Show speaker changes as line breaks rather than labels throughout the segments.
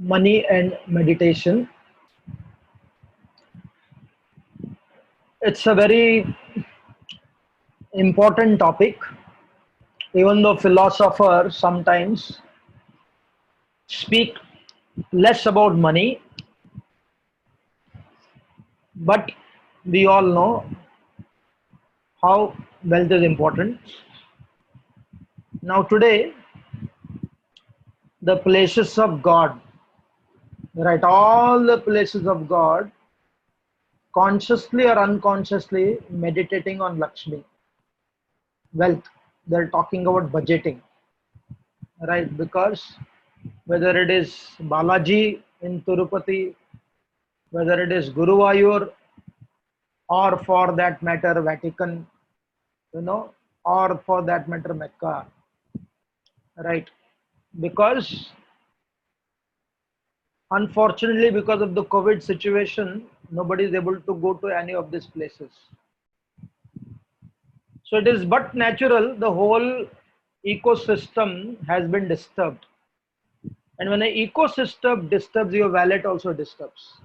Money and meditation. It's a very important topic, even though philosophers sometimes speak less about money, but we all know how wealth is important. Now, today, the places of God, right? All the places of God, consciously or unconsciously meditating on Lakshmi, wealth. They're talking about budgeting, right? Because whether it is Balaji in Tirupati, whether it is Guruvayur, or for that matter Vatican, or for that matter Mecca, right? Because unfortunately, because of the COVID situation, nobody is able to go to any of these places. So it is but natural the whole ecosystem has been disturbed. And when an ecosystem disturbs, your wallet also disturbs.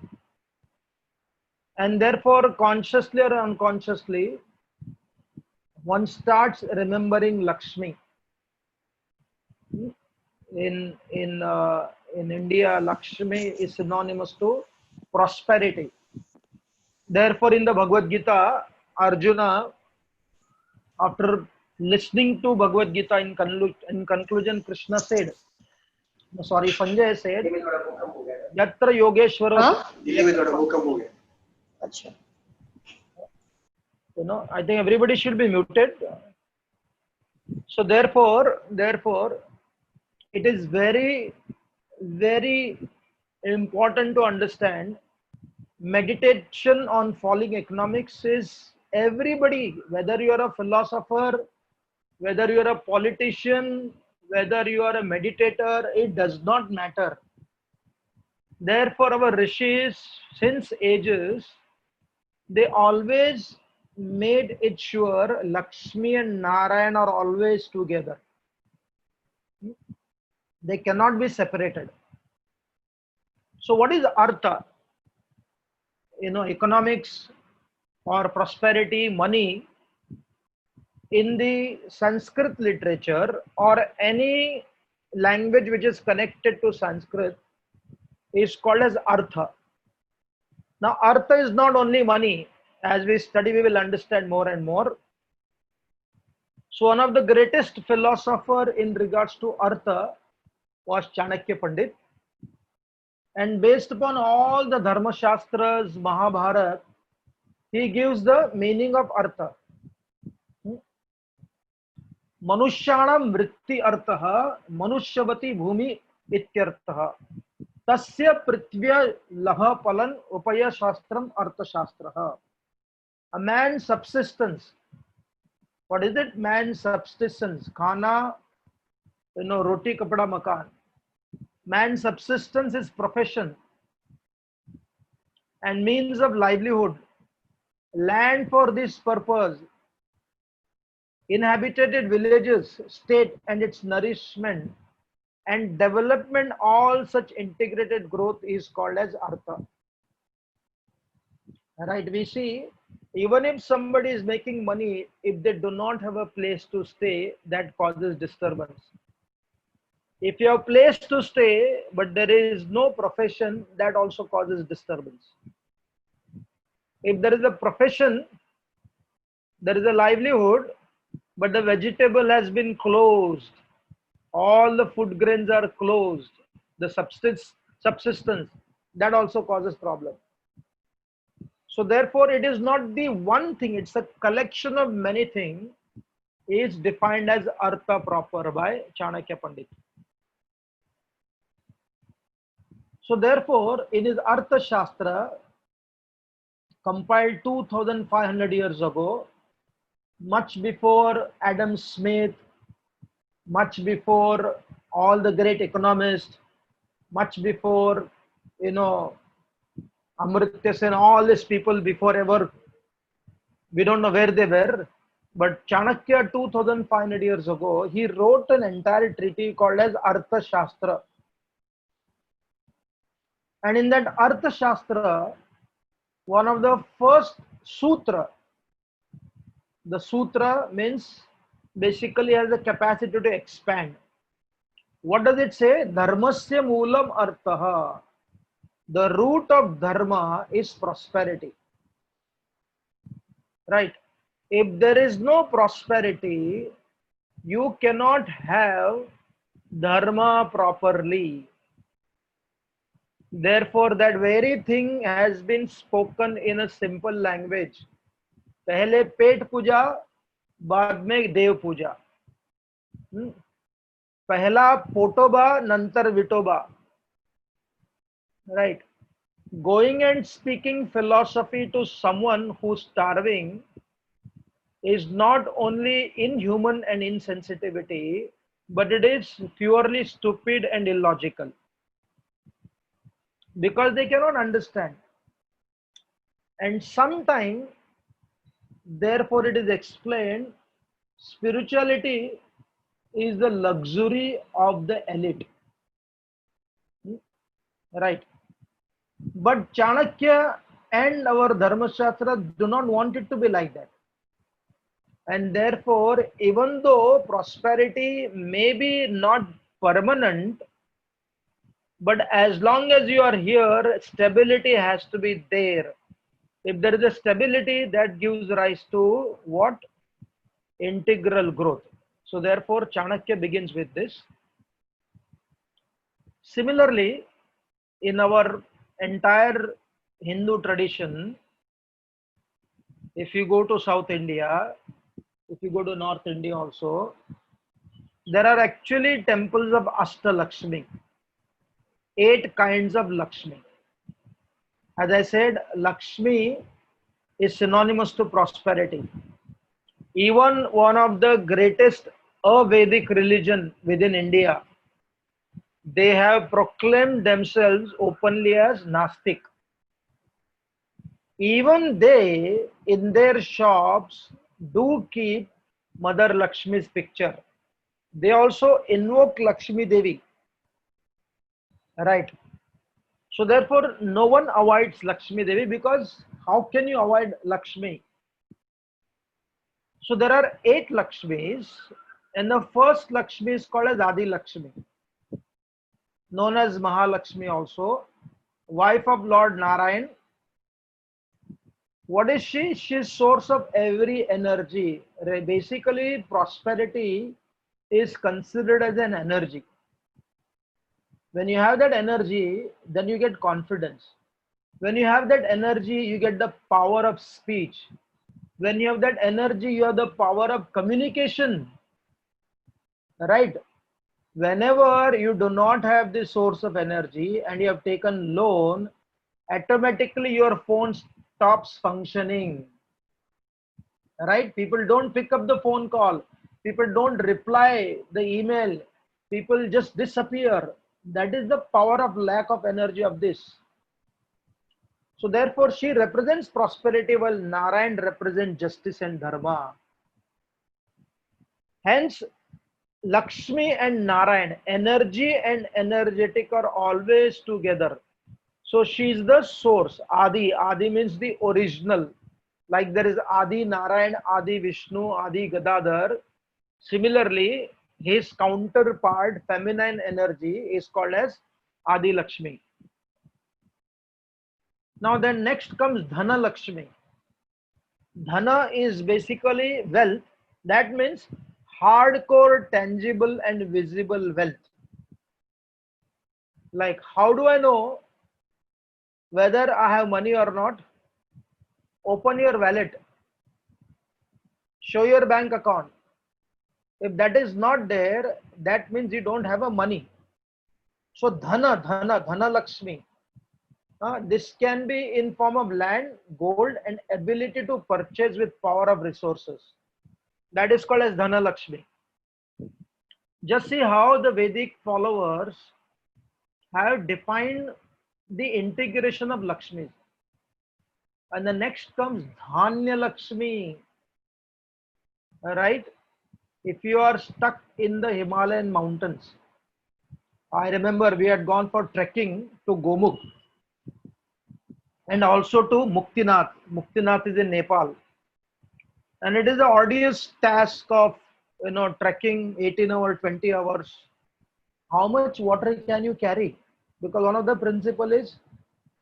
And therefore, consciously or unconsciously, one starts remembering Lakshmi. In India, Lakshmi is synonymous to prosperity. Therefore, in the Bhagavad Gita, Arjuna, after listening to Bhagavad Gita in conclusion, Krishna said, sorry, Sanjay said, Yatra Yogeshwaro,
अच्छा
I think everybody should be muted. So therefore, it is very, very important to understand meditation on falling economics is everybody, whether you are a philosopher, whether you are a politician, whether you are a meditator, it does not matter. Therefore, our rishis, since ages, they always made it sure Lakshmi and Narayan are always together. They cannot be separated. So what is artha? Economics or prosperity, money, in the Sanskrit literature or any language which is connected to Sanskrit is called as artha. Now, artha is not only money. As we study, we will understand more and more. So one of the greatest philosopher in regards to artha was Chanakya Pandit. And based upon all the Dharma Shastras, Mahabharata, he gives the meaning of artha. Manushanam vritti artha manusyavati bhumi ityartha tasya prithvya labha palan upaya shastram artha shastraha. A man's subsistence. What is it? Man's subsistence. Khana, roti, kapada, makan. Man's subsistence is profession and means of livelihood. Land for this purpose. Inhabited villages, state and its nourishment and development, all such integrated growth is called as artha. Right? We see, even if somebody is making money, if they do not have a place to stay, that causes disturbance. If you have place to stay, but there is no profession, that also causes disturbance. If there is a profession, there is a livelihood, but the vegetable has been closed. All the food grains are closed. The subsistence, that also causes problem. So therefore, it is not the one thing, it's a collection of many things is defined as artha proper by Chanakya Pandit. So therefore, in his Artha Shastra, compiled 2500 years ago, much before Adam Smith, much before all the great economists, much before, Amartya Sen, all these people before ever, we don't know where they were, but Chanakya 2500 years ago, he wrote an entire treaty called as Artha Shastra. And in that Artha Shastra, one of the first sutra, the sutra means basically has the capacity to expand. What does it say? Dharmasya moolam artha. The root of dharma is prosperity. Right? If there is no prosperity, you cannot have dharma properly. Therefore, that very thing has been spoken in a simple language. पहले पेट पूजा, बाद में देव पूजा. पहला पोटोबा, नंतर Vitoba. Right? Going and speaking philosophy to someone who's starving is not only inhuman and insensitivity, but it is purely stupid and illogical. Because they cannot understand. And sometimes, therefore, it is explained spirituality is the luxury of the elite. Right. But Chanakya and our Dharma Shastra do not want it to be like that. And therefore, even though prosperity may be not permanent, but as long as you are here, stability has to be there. If there is a stability, that gives rise to what? Integral growth. So therefore, Chanakya begins with this. Similarly, in our entire Hindu tradition, if you go to South India, if you go to North India also, there are actually temples of Ashtalakshmi, 8 kinds of Lakshmi. As I said, Lakshmi is synonymous to prosperity. Even one of the greatest Avedic religion within India, they have proclaimed themselves openly as Nastik. Even they, in their shops, do keep Mother Lakshmi's picture. They also invoke Lakshmi Devi. Right. So therefore, no one avoids Lakshmi Devi, because how can you avoid Lakshmi? So there are 8 Lakshmis, and the first Lakshmi is called as Adi Lakshmi, known as Mahalakshmi also, wife of Lord Narayan. What is she? She is source of every energy. Basically, prosperity is considered as an energy. When you have that energy, then you get confidence. When you have that energy, you get the power of speech. When you have that energy, you have the power of communication. Right? Whenever you do not have this source of energy and you have taken loan, automatically your phone stops functioning. Right? People don't pick up the phone call. People don't reply the email. People just disappear. That is the power of lack of energy of this. So therefore, she represents prosperity while Narayan represents justice and dharma. Hence, Lakshmi and Narayan, energy and energetic, are always together. So she is the source. Adi. Adi means the original. Like there is Adi Narayan, Adi Vishnu, Adi Gadadhar. Similarly, his counterpart, feminine energy, is called as Adi Lakshmi. Now then next comes Dhana Lakshmi. Dhana is basically wealth. That means hardcore, tangible and visible wealth. Like, how do I know whether I have money or not? Open your wallet. Show your bank account. If that is not there, that means you don't have a money. So Dhana Lakshmi. This can be in form of land, gold and ability to purchase with power of resources. That is called as Dhana Lakshmi. Just see how the Vedic followers have defined the integration of Lakshmis. And the next comes Dhanya Lakshmi. Right? If you are stuck in the Himalayan mountains, I remember we had gone for trekking to Gomukh. and also to Muktinath. Muktinath is in Nepal, and it is the arduous task of trekking 18 hours, 20 hours. How much water can you carry? Because one of the principle is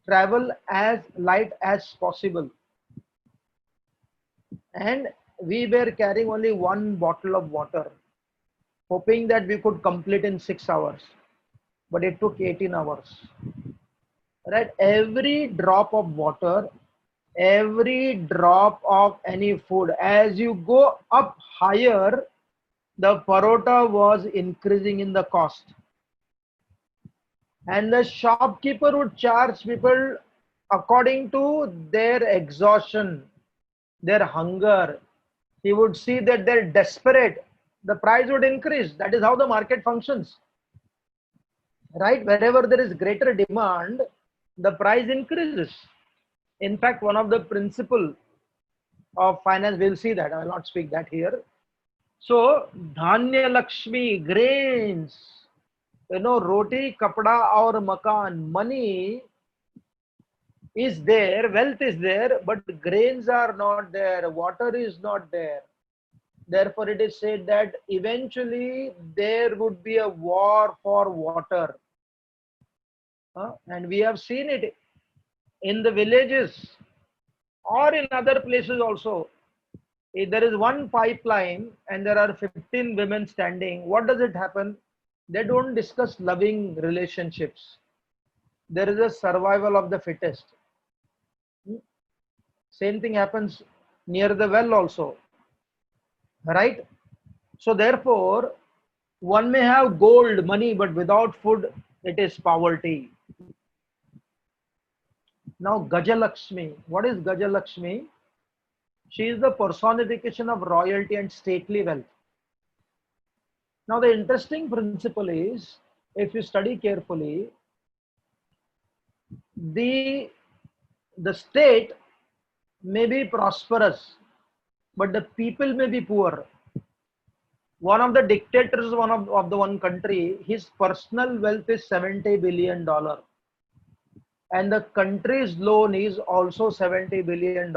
travel as light as possible, and we were carrying only one bottle of water, hoping that we could complete in 6 hours, but it took 18 hours. Right? Every drop of water, every drop of any food, as you go up higher, the parota was increasing in the cost. And the shopkeeper would charge people according to their exhaustion, their hunger. He would see that they're desperate, the price would increase. That is how the market functions. Right? Wherever there is greater demand, the price increases. In fact, one of the principle of finance, we'll see that. I will not speak that here. So, Dhanya Lakshmi, grains, roti, kapda, or makan, money is there, wealth is there, but grains are not there, water is not there. Therefore, it is said that eventually there would be a war for water. And we have seen it in the villages or in other places also. If there is one pipeline and there are 15 women standing, what does it happen? They don't discuss loving relationships. There is a survival of the fittest. Same thing happens near the well also, right? So therefore, one may have gold, money, but without food, it is poverty. Now, Gajalakshmi. What is Gajalakshmi? She is the personification of royalty and stately wealth. Now, the interesting principle is, if you study carefully, the state may be prosperous, but the people may be poor. One of the dictators, of the one country, his personal wealth is $70 billion. And the country's loan is also $70 billion.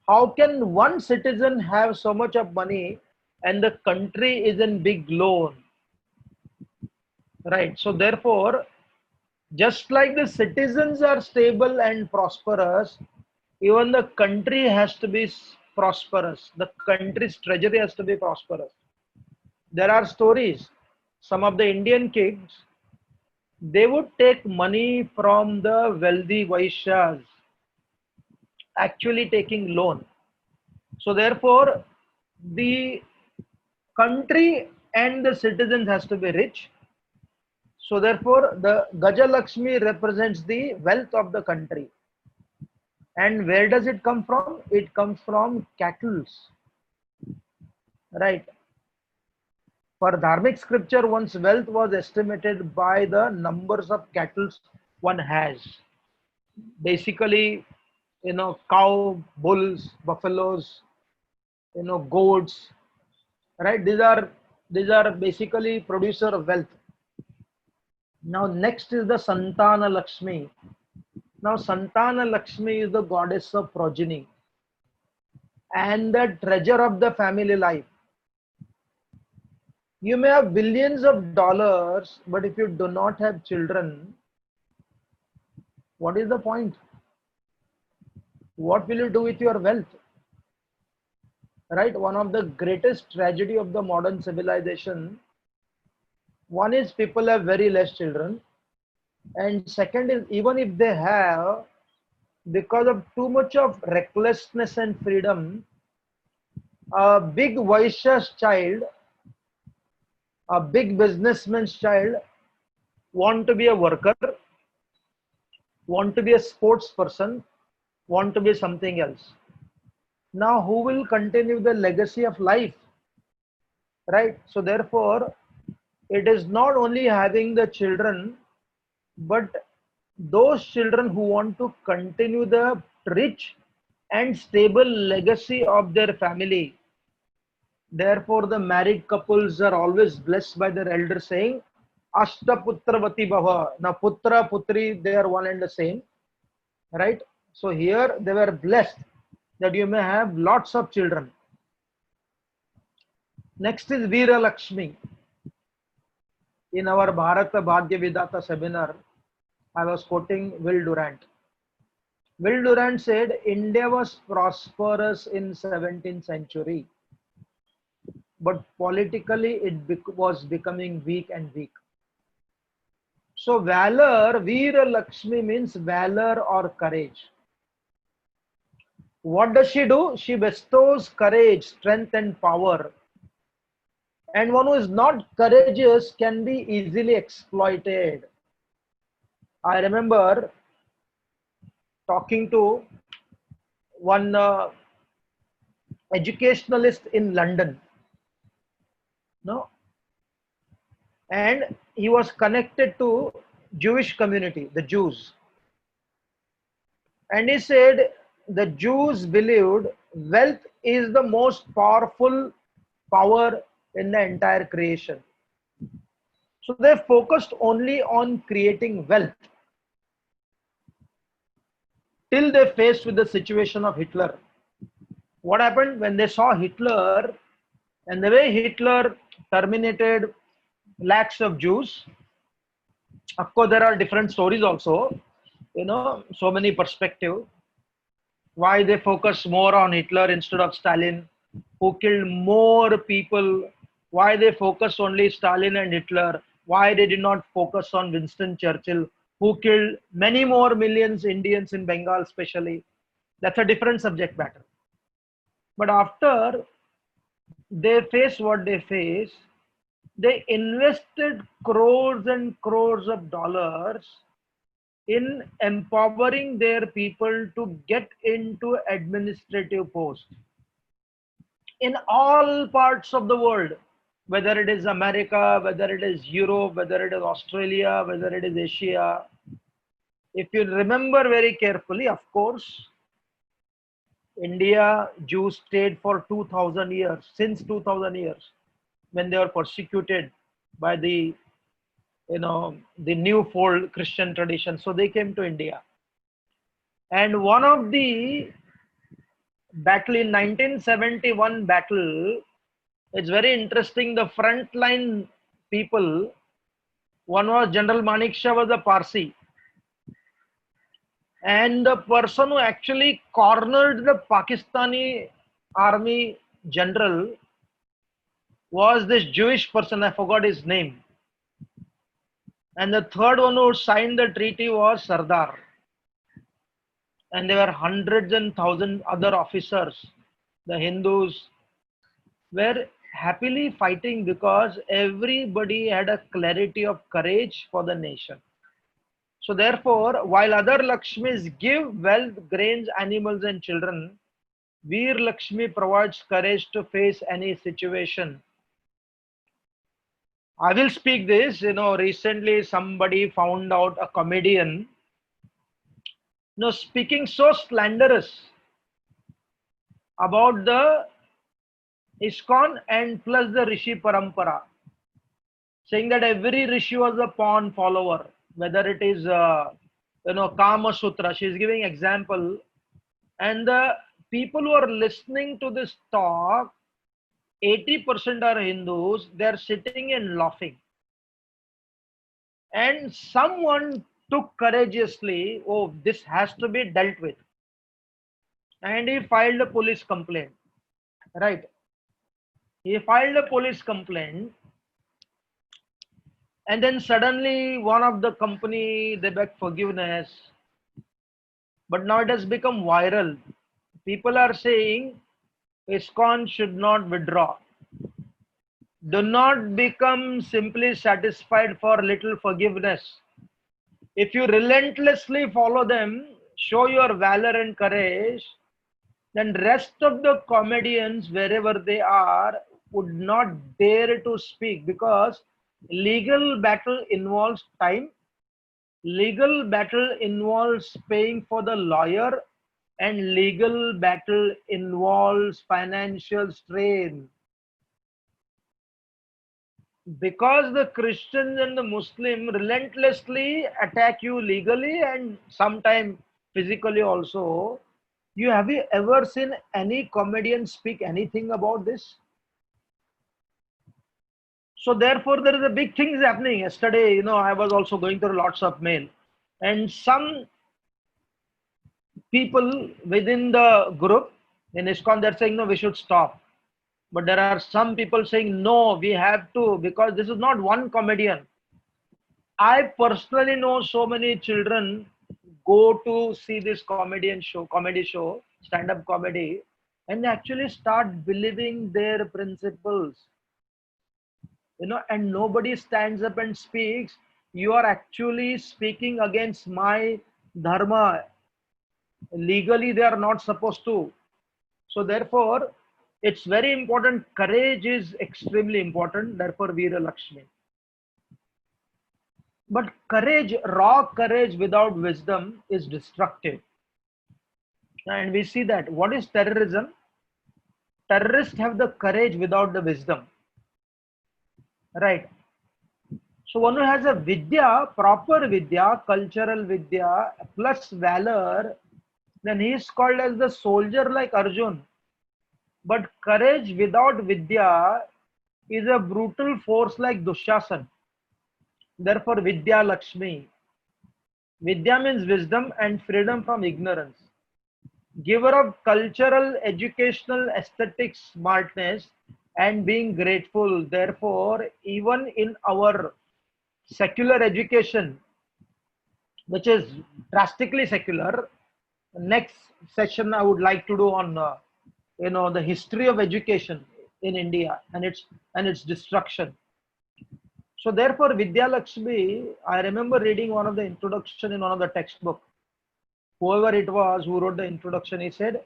How can one citizen have so much of money and the country is in big loan? Right. So therefore, just like the citizens are stable and prosperous, even the country has to be prosperous. The country's treasury has to be prosperous. There are stories. Some of the Indian kings, they would take money from the wealthy Vaishyas, actually taking loan. So therefore, the country and the citizens has to be rich. So therefore, the Gajalakshmi represents the wealth of the country. And where does it come from? It comes from cattle. Right. For dharmic scripture, one's wealth was estimated by the numbers of cattle one has. Basically, cow, bulls, buffaloes, goats, right? These are basically producer of wealth. Now next is the Santana Lakshmi. Now Santana Lakshmi is the goddess of progeny and the treasure of the family life. You may have billions of dollars, but if you do not have children, what is the point? What will you do with your wealth? Right? One of the greatest tragedy of the modern civilization, one is people have very less children, and second is even if they have, because of too much of recklessness and freedom, a big Vaishya's child, a big businessman's child want to be a worker, want to be a sports person, want to be something else. Now who will continue the legacy of life? Right? So therefore, it is not only having the children, but those children who want to continue the rich and stable legacy of their family. Therefore, the married couples are always blessed by their elders saying, Ashta Putravati Bhava. Now, Putra, Putri, they are one and the same. right? So here they were blessed that you may have lots of children. Next is Veera Lakshmi. In our Bharata Bhagya Vidata seminar, I was quoting Will Durant. Will Durant said India was prosperous in 17th century, but politically it was becoming weak and weak. So valor, Veera Lakshmi means valor or courage. What does she do? She bestows courage, strength and power. And one who is not courageous can be easily exploited. I remember talking to one educationalist in London, no, and he was connected to Jewish community, the Jews, and he said the Jews believed wealth is the most powerful power in the entire creation. So they focused only on creating wealth till they faced with the situation of Hitler. What happened when they saw Hitler and the way Hitler terminated lakhs of Jews? Of course, there are different stories also, so many perspectives. Why they focus more on Hitler instead of Stalin, who killed more people? Why they focus only Stalin and Hitler? Why they did not focus on Winston Churchill, who killed many more millions Indians in Bengal, especially? That's a different subject matter. But after they face what they face, they invested crores and crores of dollars in empowering their people to get into administrative posts in all parts of the world, whether it is America, whether it is Europe, whether it is Australia, whether it is Asia. If you remember very carefully, of course, India Jews stayed for 2000 years, since 2000 years, when they were persecuted by the new fold Christian tradition. So they came to India. And one of the battle in 1971 battle, it's very interesting. The frontline people, one was General Manik Shah, was a Parsi, and the person who actually cornered the Pakistani army general was this Jewish person. I forgot his name. And the third one who signed the treaty was Sardar. And there were hundreds and thousands other officers. The Hindus were happily fighting because everybody had a clarity of courage for the nation. So therefore, while other Lakshmis give wealth, grains, animals and children, Veer Lakshmi provides courage to face any situation. I will speak this, recently somebody found out a comedian, speaking so slanderous about the ISKCON and plus the Rishi Parampara, saying that every Rishi was a pawn follower, whether it is, Kama Sutra. She is giving example, and the people who are listening to this talk, 80% are Hindus. They are sitting and laughing. And someone took courageously, oh, this has to be dealt with, and he filed a police complaint. Right? He filed a police complaint, and then suddenly one of the company, they begged forgiveness, but now it has become viral. People are saying ISKCON should not withdraw. Do not become simply satisfied for little forgiveness. If you relentlessly follow them, show your valor and courage, then rest of the comedians, wherever they are, would not dare to speak, because legal battle involves time. Legal battle involves paying for the lawyer, and legal battle involves financial strain. Because the Christians and the Muslim relentlessly attack you legally, and sometimes physically also. Have you ever seen any comedian speak anything about this? So therefore, there is a big things happening. Yesterday, I was also going through lots of mail, and some people within the group in ISKCON, they're saying no, we should stop. But there are some people saying no, we have to, because this is not one comedian. I personally know so many children go to see this comedy show, stand-up comedy, and actually start believing their principles, and nobody stands up and speaks. You are actually speaking against my dharma. Legally, they are not supposed to. So therefore, it's very important. Courage is extremely important. Therefore, Veera Lakshmi. But courage, raw courage without wisdom is destructive. And we see that. What is terrorism? Terrorists have the courage without the wisdom. Right. So one who has a vidya, proper vidya, cultural vidya, plus valor, then he is called as the soldier like Arjun. But courage without vidya is a brutal force like Dushasan. Therefore, Vidya Lakshmi. Vidya means wisdom and freedom from ignorance. Giver of cultural, educational, aesthetic smartness and being grateful. Therefore, even in our secular education, which is drastically secular, next session I would like to do on the history of education in India and its destruction. So therefore, Vidya Lakshmi, I remember reading one of the introduction in one of the textbook. Whoever it was who wrote the introduction, he said,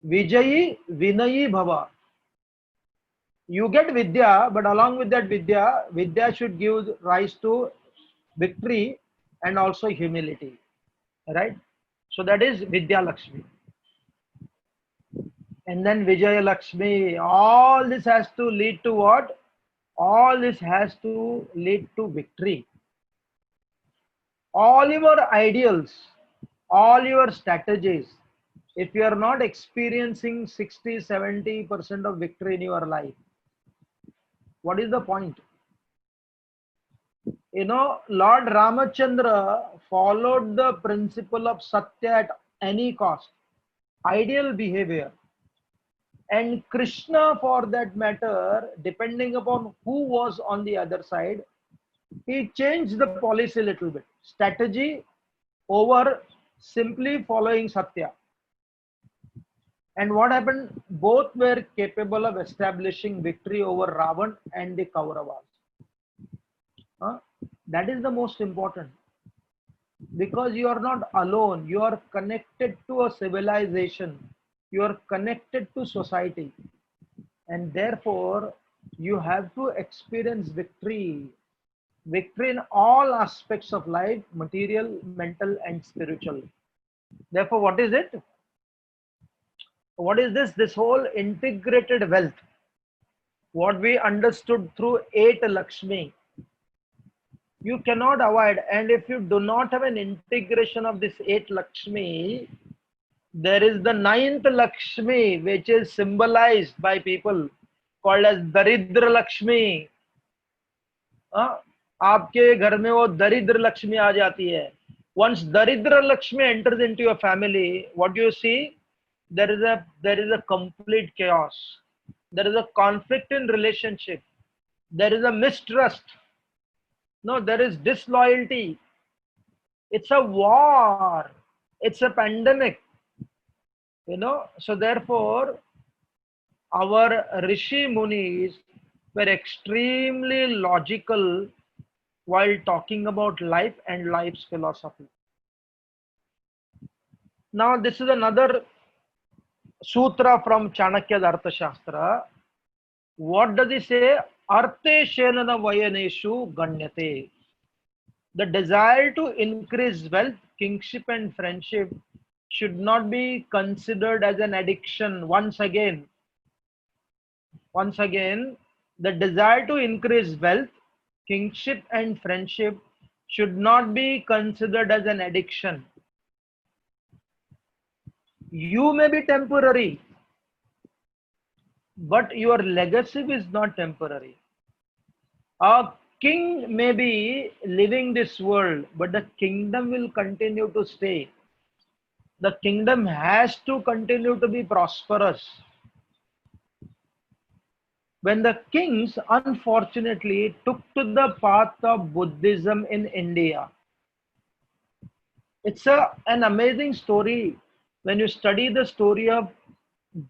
Vijayi Vinayi Bhava. You get Vidya, but along with that Vidya should give rise to victory and also humility. Right? So that is Vidya Lakshmi. And then Vijaya Lakshmi. All this has to lead to what? All this has to lead to victory. All your ideals, all your strategies, if you are not experiencing 60-70% of victory in your life, what is the point? Lord Ramachandra followed the principle of Satya at any cost, ideal behavior. And Krishna, for that matter, depending upon who was on the other side, he changed the policy a little bit. Strategy over simply following Satya. And what happened? Both were capable of establishing victory over Ravan and the Kauravas. That is the most important. Because you are not alone, you are connected to a civilization, you are connected to society. And therefore, you have to experience victory. Victory in all aspects of life, material, mental, and spiritual. Therefore, what is it? What is this? This whole integrated wealth. What we understood through 8 Lakshmi. You cannot avoid. And if you do not have an integration of this 8 Lakshmi, there is the 9th Lakshmi, which is symbolized by people called as Daridra Lakshmi. आपके घर में वो दरिद्र लक्ष्मी आ जाती है. Once Daridra Lakshmi enters into your family, what do you see? There is a complete chaos. There is a conflict in relationship. There is a mistrust. No, there is disloyalty. It's a war. It's a pandemic. So therefore, our Rishi Munis were extremely logical while talking about life and life's philosophy. Now, this is another sutra from Chanakya's Arthashastra. What does he say? Arte shenana vayaneshu ganyate. The desire to increase wealth, kingship, and friendship should not be considered as an addiction. Once again, the desire to increase wealth, kingship, and friendship should not be considered as an addiction. You may be temporary, but your legacy is not temporary. A king may be leaving this world, but the kingdom will continue to stay. The kingdom has to continue to be prosperous. When the kings unfortunately took to the path of Buddhism in India, it's an amazing story when you study the story of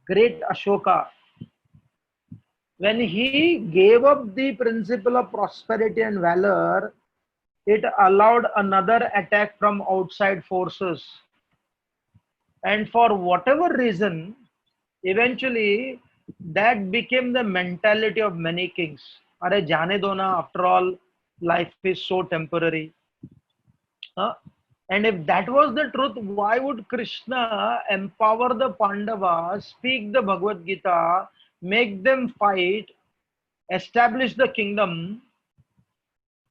great Ashoka. When he gave up the principle of prosperity and valor, it allowed another attack from outside forces. And for whatever reason, eventually that became the mentality of many kings. Are jane do na, after all, life is so temporary. Huh? And if that was the truth, why would Krishna empower the Pandavas, speak the Bhagavad Gita, make them fight, establish the kingdom?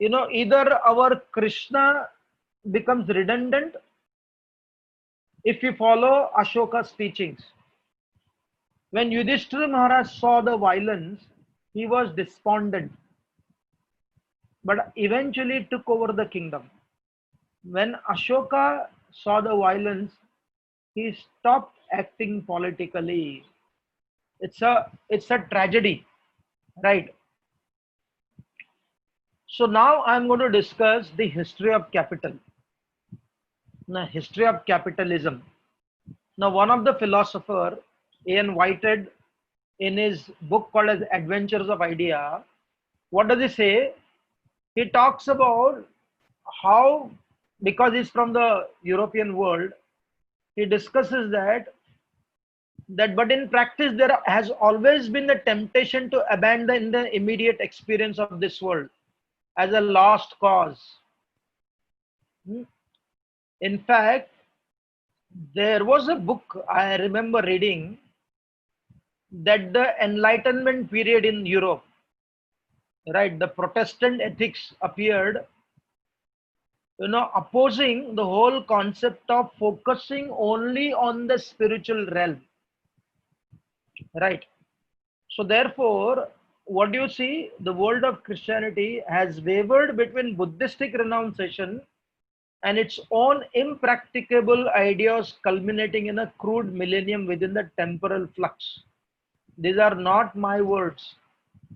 Either our Krishna becomes redundant if we follow Ashoka's teachings. When Yudhishthira Maharaj saw the violence, he was despondent, but eventually took over the kingdom. When Ashoka saw the violence, he stopped acting politically. It's a tragedy, right? So now I'm going to discuss the history of capital, the history of capitalism. Now, one of the philosopher, Ian Whitehead, in his book called as Adventures of Idea, what does he say? He talks about how, because he's from the European world, he discusses that but in practice there has always been the temptation to abandon the immediate experience of this world as a lost cause. In fact, there was a book I remember reading that the Enlightenment period in Europe, right, the Protestant ethics appeared, opposing the whole concept of focusing only on the spiritual realm, right? So therefore, what do you see? The world of Christianity has wavered between Buddhistic renunciation and its own impracticable ideas culminating in a crude millennium within the temporal flux. These are not my words.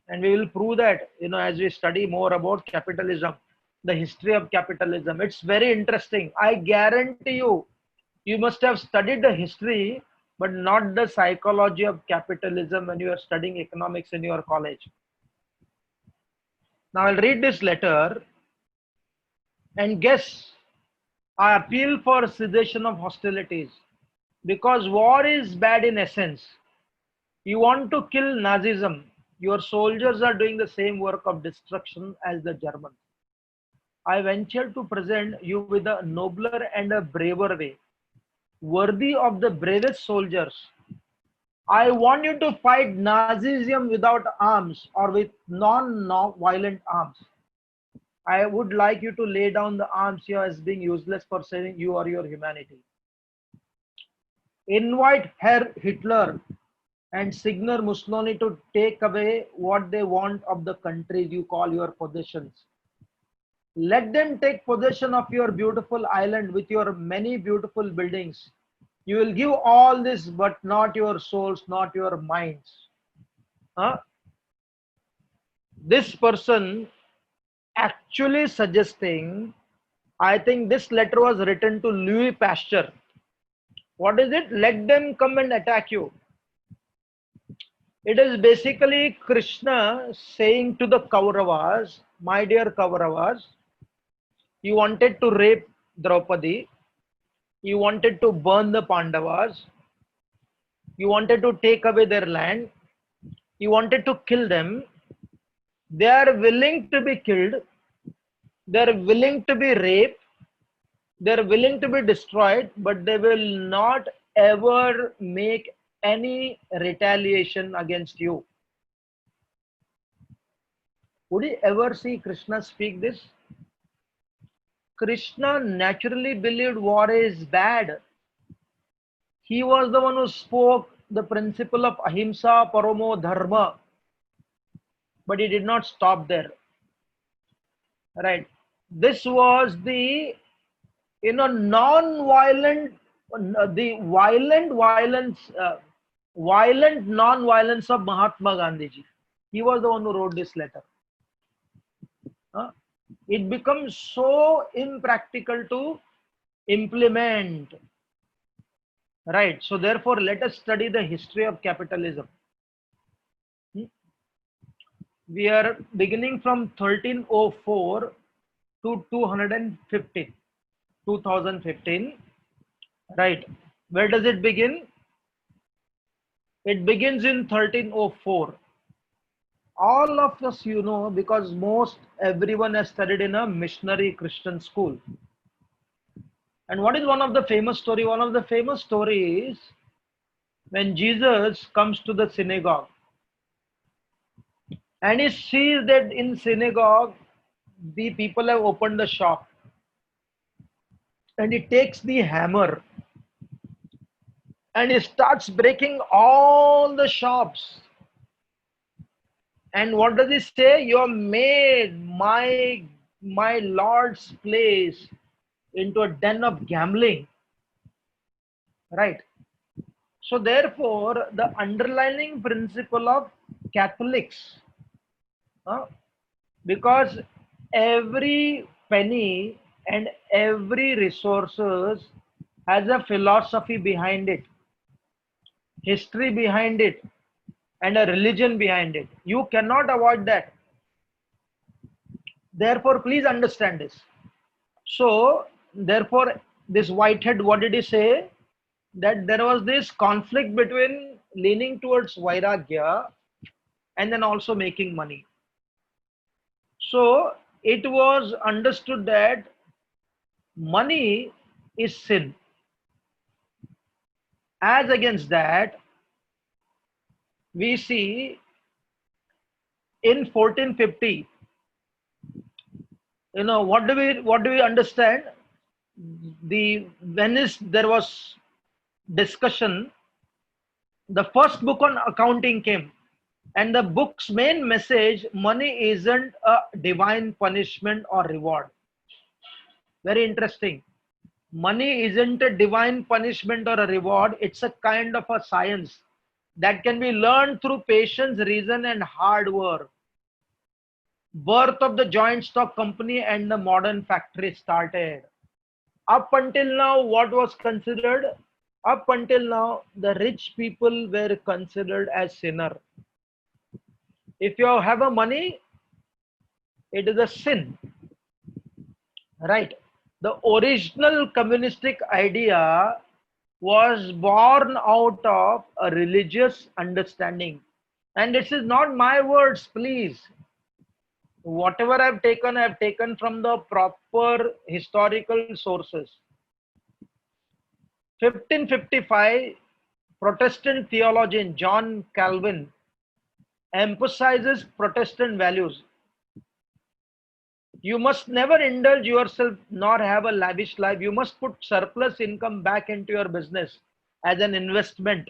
And we will prove that, as we study more about capitalism, the history of capitalism. It's very interesting. I guarantee you must have studied the history, but not the psychology of capitalism when you are studying economics in your college. Now I'll read this letter and guess. I appeal for cessation of hostilities because war is bad in essence. You want to kill Nazism. Your soldiers are doing the same work of destruction as the Germans. I venture to present you with a nobler and a braver way, worthy of the bravest soldiers. I want you to fight Nazism without arms or with non-violent arms. I would like you to lay down the arms here as being useless for saving you or your humanity. Invite Herr Hitler and Signor Mussolini to take away what they want of the countries you call your possessions. Let them take possession of your beautiful island with your many beautiful buildings. You will give all this, but not your souls, not your minds. Huh? This person actually suggesting, I think this letter was written to Louis Pasteur. What is it? Let them come and attack you. It is basically Krishna saying to the Kauravas, my dear Kauravas, you wanted to rape Draupadi, you wanted to burn the Pandavas, you wanted to take away their land, you wanted to kill them. They are willing to be killed, they are willing to be raped, they are willing to be destroyed, but they will not ever make any retaliation against you. Would you ever see Krishna speak this? Krishna naturally believed war is bad. He was the one who spoke the principle of ahimsa paramo dharma, but he did not stop there. Right. This was the non-violent, the violent non-violence of Mahatma Gandhi ji. He was the one who wrote this letter. Uh, it becomes so impractical to implement. Right. So therefore, let us study the history of capitalism. We are beginning from 1304 to 215, 2015. Right. Where does it begin? It begins in 1304. All of us, because most everyone has studied in a missionary Christian school. And what is one of the famous story? One of the famous stories when Jesus comes to the synagogue and he sees that in synagogue the people have opened the shop, and he takes the hammer and he starts breaking all the shops. And what does he say? You have made my Lord's place into a den of gambling. Right. So therefore, the underlying principle of Catholics, because every penny and every resources has a philosophy behind it, history behind it, and a religion behind it. You cannot avoid that. Therefore, please understand this. So, therefore, this Whitehead, what did he say? That there was this conflict between leaning towards Vairagya and then also making money. So, it was understood that money is sin. As against that, we see in 1450, what do we understand? The Venice, there was discussion. The first book on accounting came, and the book's main message: money isn't a divine punishment or reward. Very interesting. Money isn't a divine punishment or a reward. It's a kind of a science that can be learned through patience, reason, and hard work. Birth of the joint stock company and the modern factory started. Up until now, what was considered? Up until now, the rich people were considered as sinner. If you have a money, it is a sin. Right? The original communistic idea was born out of a religious understanding. And this is not my words, please. Whatever I've taken from the proper historical sources. 1555, Protestant theologian John Calvin emphasizes Protestant values. You must never indulge yourself nor have a lavish life. You must put surplus income back into your business as an investment.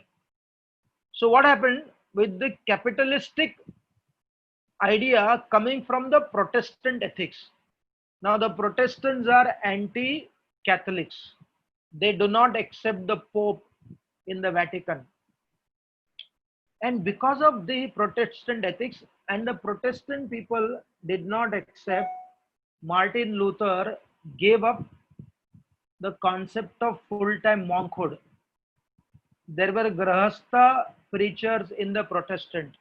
So what happened with the capitalistic idea coming from the Protestant ethics? Now the Protestants are anti-Catholics. They do not accept the Pope in the Vatican. And because of the Protestant ethics, and the Protestant people did not accept, Martin Luther gave up the concept of full-time monkhood. There were Grahastha preachers in the Protestant.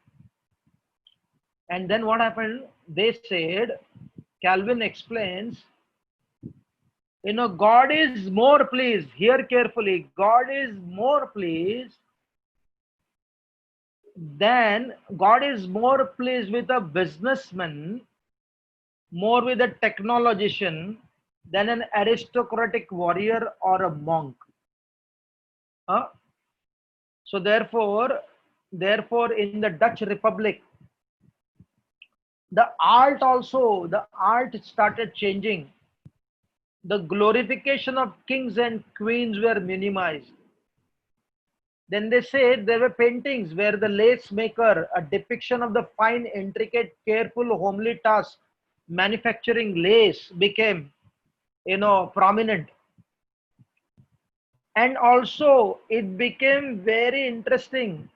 And then what happened? They said, Calvin explains, God is more pleased, hear carefully, God is more pleased with a businessman, more with a technologician than an aristocratic warrior or a monk. So therefore, in the Dutch Republic, the art started changing. The glorification of kings and queens were minimized. Then they say there were paintings where the lace maker, a depiction of the fine, intricate, careful, homely task, manufacturing lace became, prominent. And also it became very interesting,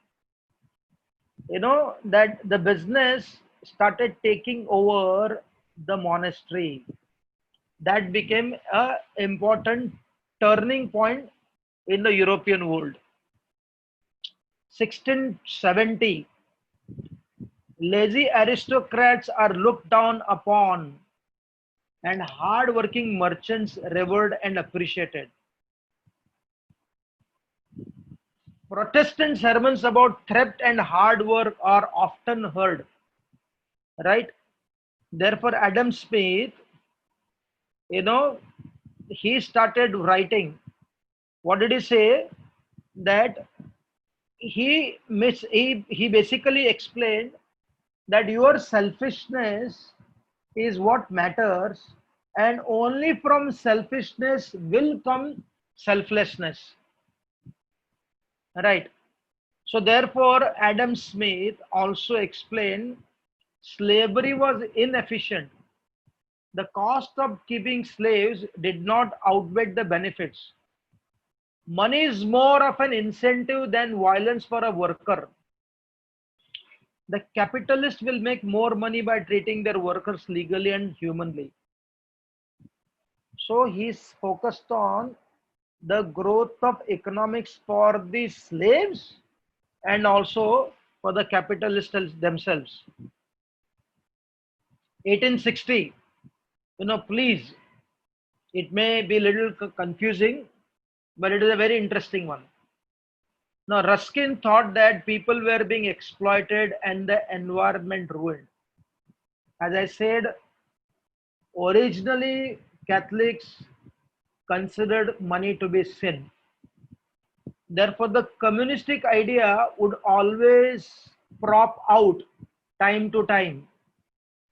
that the business started taking over the monastery. That became a important turning point in the European world. 1670, lazy aristocrats are looked down upon and hard-working merchants revered and appreciated. Protestant sermons about thrift and hard work are often heard, right? Therefore, Adam Smith, you know, he started writing. What did he say? That he basically explained that your selfishness is what matters, and only from selfishness will come selflessness, right? So therefore Adam Smith also explained slavery was inefficient. The cost of keeping slaves did not outweigh the benefits. Money is more of an incentive than violence for a worker. The capitalist will make more money by treating their workers legally and humanly. So he's focused on the growth of economics for the slaves and also for the capitalists themselves. 1860, please, it may be a little confusing, but it is a very interesting one. Now, Ruskin thought that people were being exploited and the environment ruined. As I said, originally Catholics considered money to be sin. Therefore, the communistic idea would always prop out time to time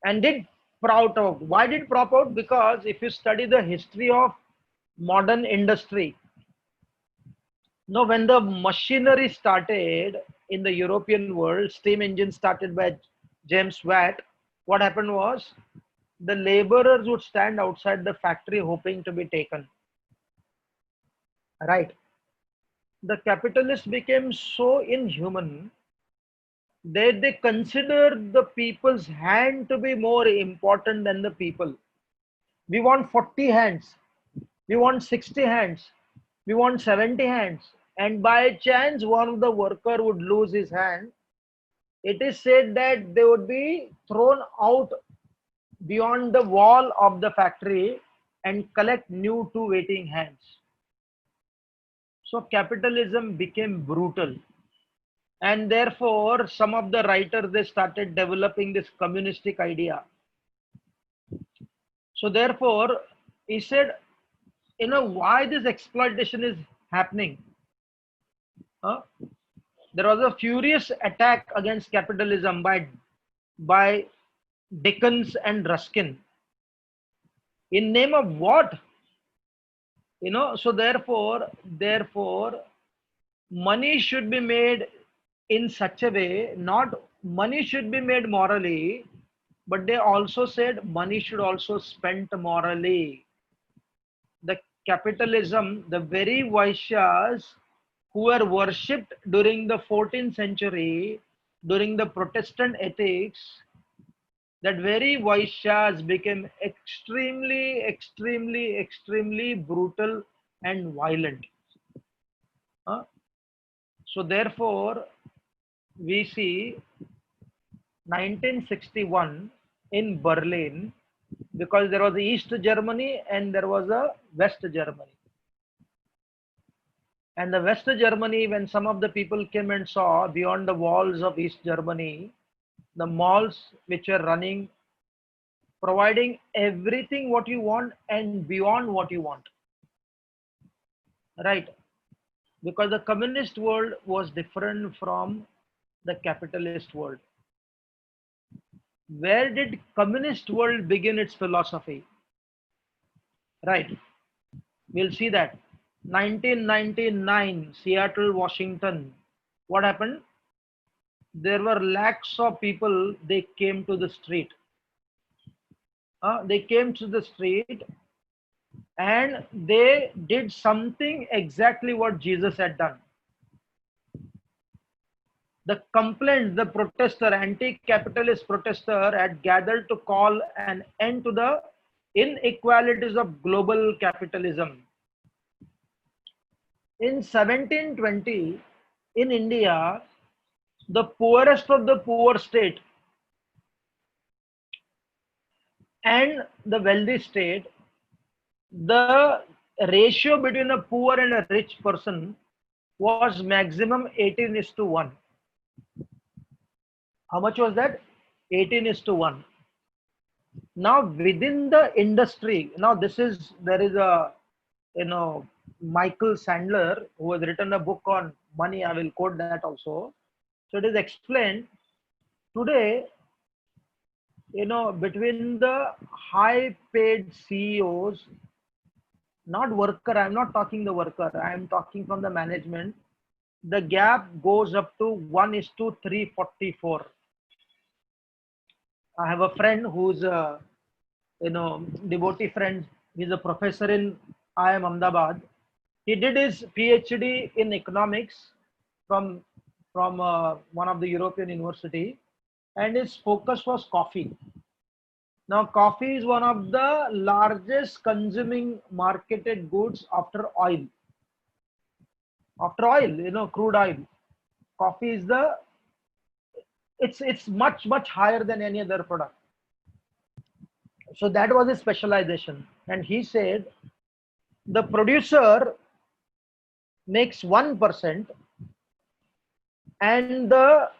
and did prop out. Why did prop out? Because if you study the history of modern industry, when the machinery started in the European world, steam engine started by James Watt, what happened was the laborers would stand outside the factory hoping to be taken. Right. The capitalists became so inhuman that they consider the people's hand to be more important than the people. We want 40 hands, we want 60 hands, we want 70 hands, and by chance one of the worker would lose his hand. It is said that they would be thrown out beyond the wall of the factory and collect new two waiting hands. So capitalism became brutal, and therefore some of the writers, they started developing this communistic idea. So therefore he said, why this exploitation is happening. Huh? There was a furious attack against capitalism by Dickens and Ruskin. In name of what? So therefore money should be made in such a way, not money should be made morally, but they also said money should also spent morally. The capitalism, the very Vaishyas who were worshipped during the 14th century, during the Protestant ethics, that very Vaishyas became extremely, extremely, extremely brutal and violent. Huh? So therefore, we see 1961 in Berlin, because there was East Germany and there was a West Germany. And the West Germany, when some of the people came and saw beyond the walls of East Germany, the malls which are running, providing everything what you want and beyond what you want. Right? Because the communist world was different from the capitalist world. Where did communist world begin its philosophy? Right. We'll see that. 1999, Seattle, Washington. What happened? There were lakhs of people. They came to the street. They came to the street and they did something exactly what Jesus had done. The complaints, the protester, anti-capitalist protester had gathered to call an end to the inequalities of global capitalism. In 1720, in India, the poorest of the poor state and the wealthy state, the ratio between a poor and a rich person was maximum 18 is to 1. How much was that? 18 is to 1. Now within the industry, now there is a, Michael Sandler who has written a book on money. I will quote that also. So it is explained today, between the high paid CEOs, not worker, I'm not talking the worker, I'm talking from the management, the gap goes up to 1 is to 344. I have a friend who's a, devotee friend. He's a professor in IIM Ahmedabad. He did his PhD in economics from one of the European university, and his focus was coffee. Now, coffee is one of the largest consuming marketed goods after oil. After oil, crude oil. Coffee is it's much higher than any other product. So that was his specialization. And he said the producer makes 1% and the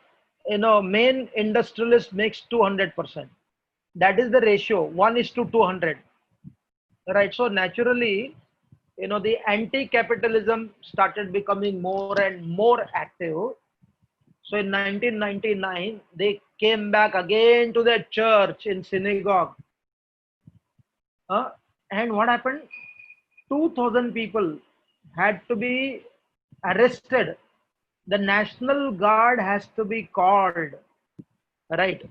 main industrialist makes 200%. That is the ratio, 1 is to 200. Right. So naturally, the anti-capitalism started becoming more and more active. So in 1999, they came back again to their church in synagogue. And what happened? 2,000 people had to be arrested. The National Guard has to be called. Right.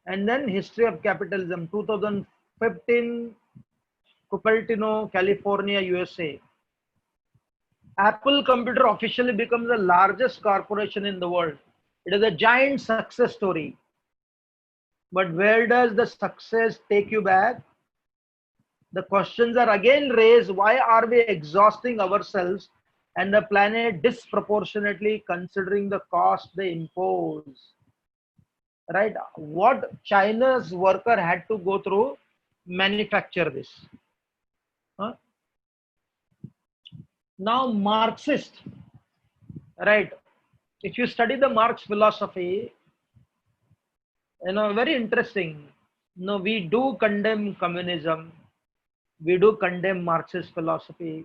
And then history of capitalism, 2015, Cupertino, California, USA. Apple Computer officially becomes the largest corporation in the world. It is a giant success story. But where does the success take you back? The questions are again raised. Why are we exhausting ourselves and the planet disproportionately considering the cost they impose? Right? What China's worker had to go through, manufacture this. Now Marxist, right? If you study the Marx philosophy, very interesting. We do condemn communism, we do condemn Marxist philosophy,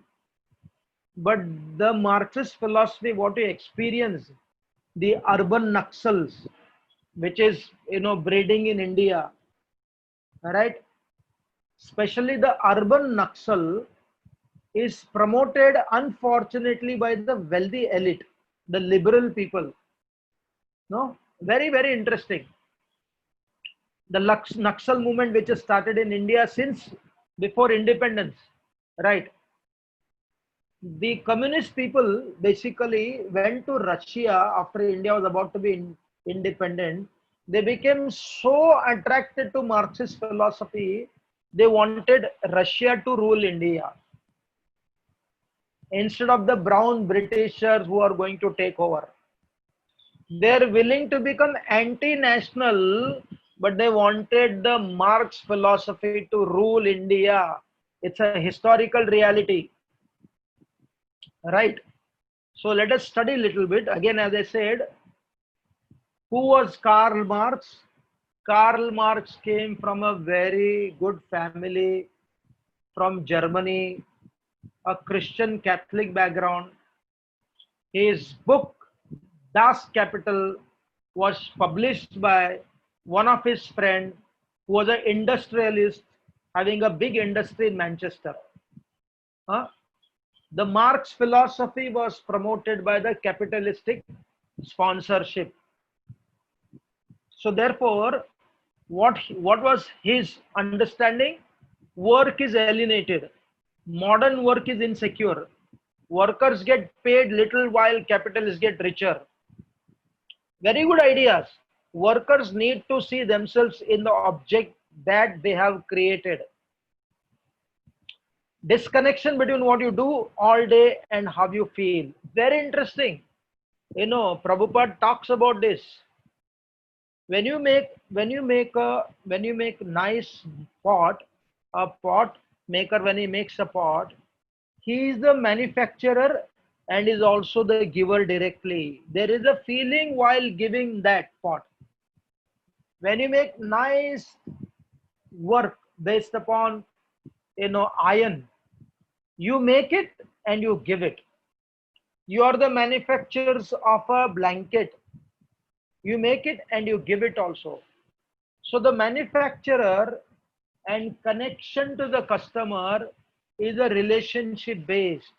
but the Marxist philosophy, what we experience, the urban Naxals, which is breeding in India, right? Especially the urban Naxal is promoted unfortunately by the wealthy elite, the liberal people. No, very interesting. The Naxal movement, which has started in India since before independence, right? The communist people basically went to Russia after India was about to be independent. They became so attracted to Marxist philosophy, they wanted Russia to rule India instead of the brown Britishers who are going to take over. They're willing to become anti-national, but they wanted the Marx philosophy to rule India. It's a historical reality, right? So let us study a little bit. Again, as I said, who was Karl Marx? Karl Marx came from a very good family from Germany, a Christian Catholic background. His book, Das Kapital, was published by one of his friends who was an industrialist having a big industry in Manchester. The Marx philosophy was promoted by the capitalistic sponsorship. So therefore, what was his understanding? Work is alienated. Modern work is insecure. Workers get paid little while capitalists get richer. Very good ideas. Workers need to see themselves in the object that they have created. Disconnection between what you do all day and how you feel. Very interesting. Prabhupada talks about this. When you make nice pot, a pot maker, when he makes a pot, he is the manufacturer and is also the giver directly. There is a feeling while giving that pot. When you make nice work based upon iron, you make it and you give it. You are the manufacturers of a blanket. You make it and you give it also. So the manufacturer and connection to the customer is a relationship based.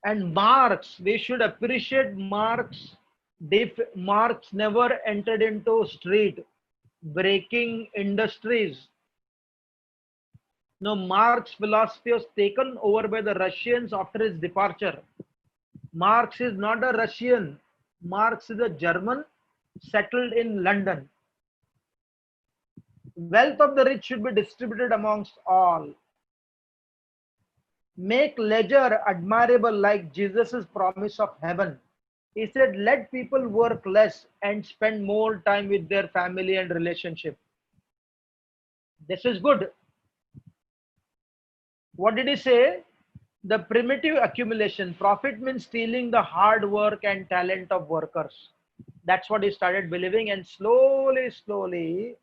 And Marx, we should appreciate Marx. Marx never entered into street breaking industries. No, Marx philosophy was taken over by the Russians after his departure. Marx is not a Russian. Marx is a German settled in London. Wealth of the rich should be distributed amongst all. Make leisure admirable like Jesus' promise of heaven. He said, let people work less and spend more time with their family and relationship. This is good. What did he say? The primitive accumulation. Profit means stealing the hard work and talent of workers. That's what he started believing, and slowly,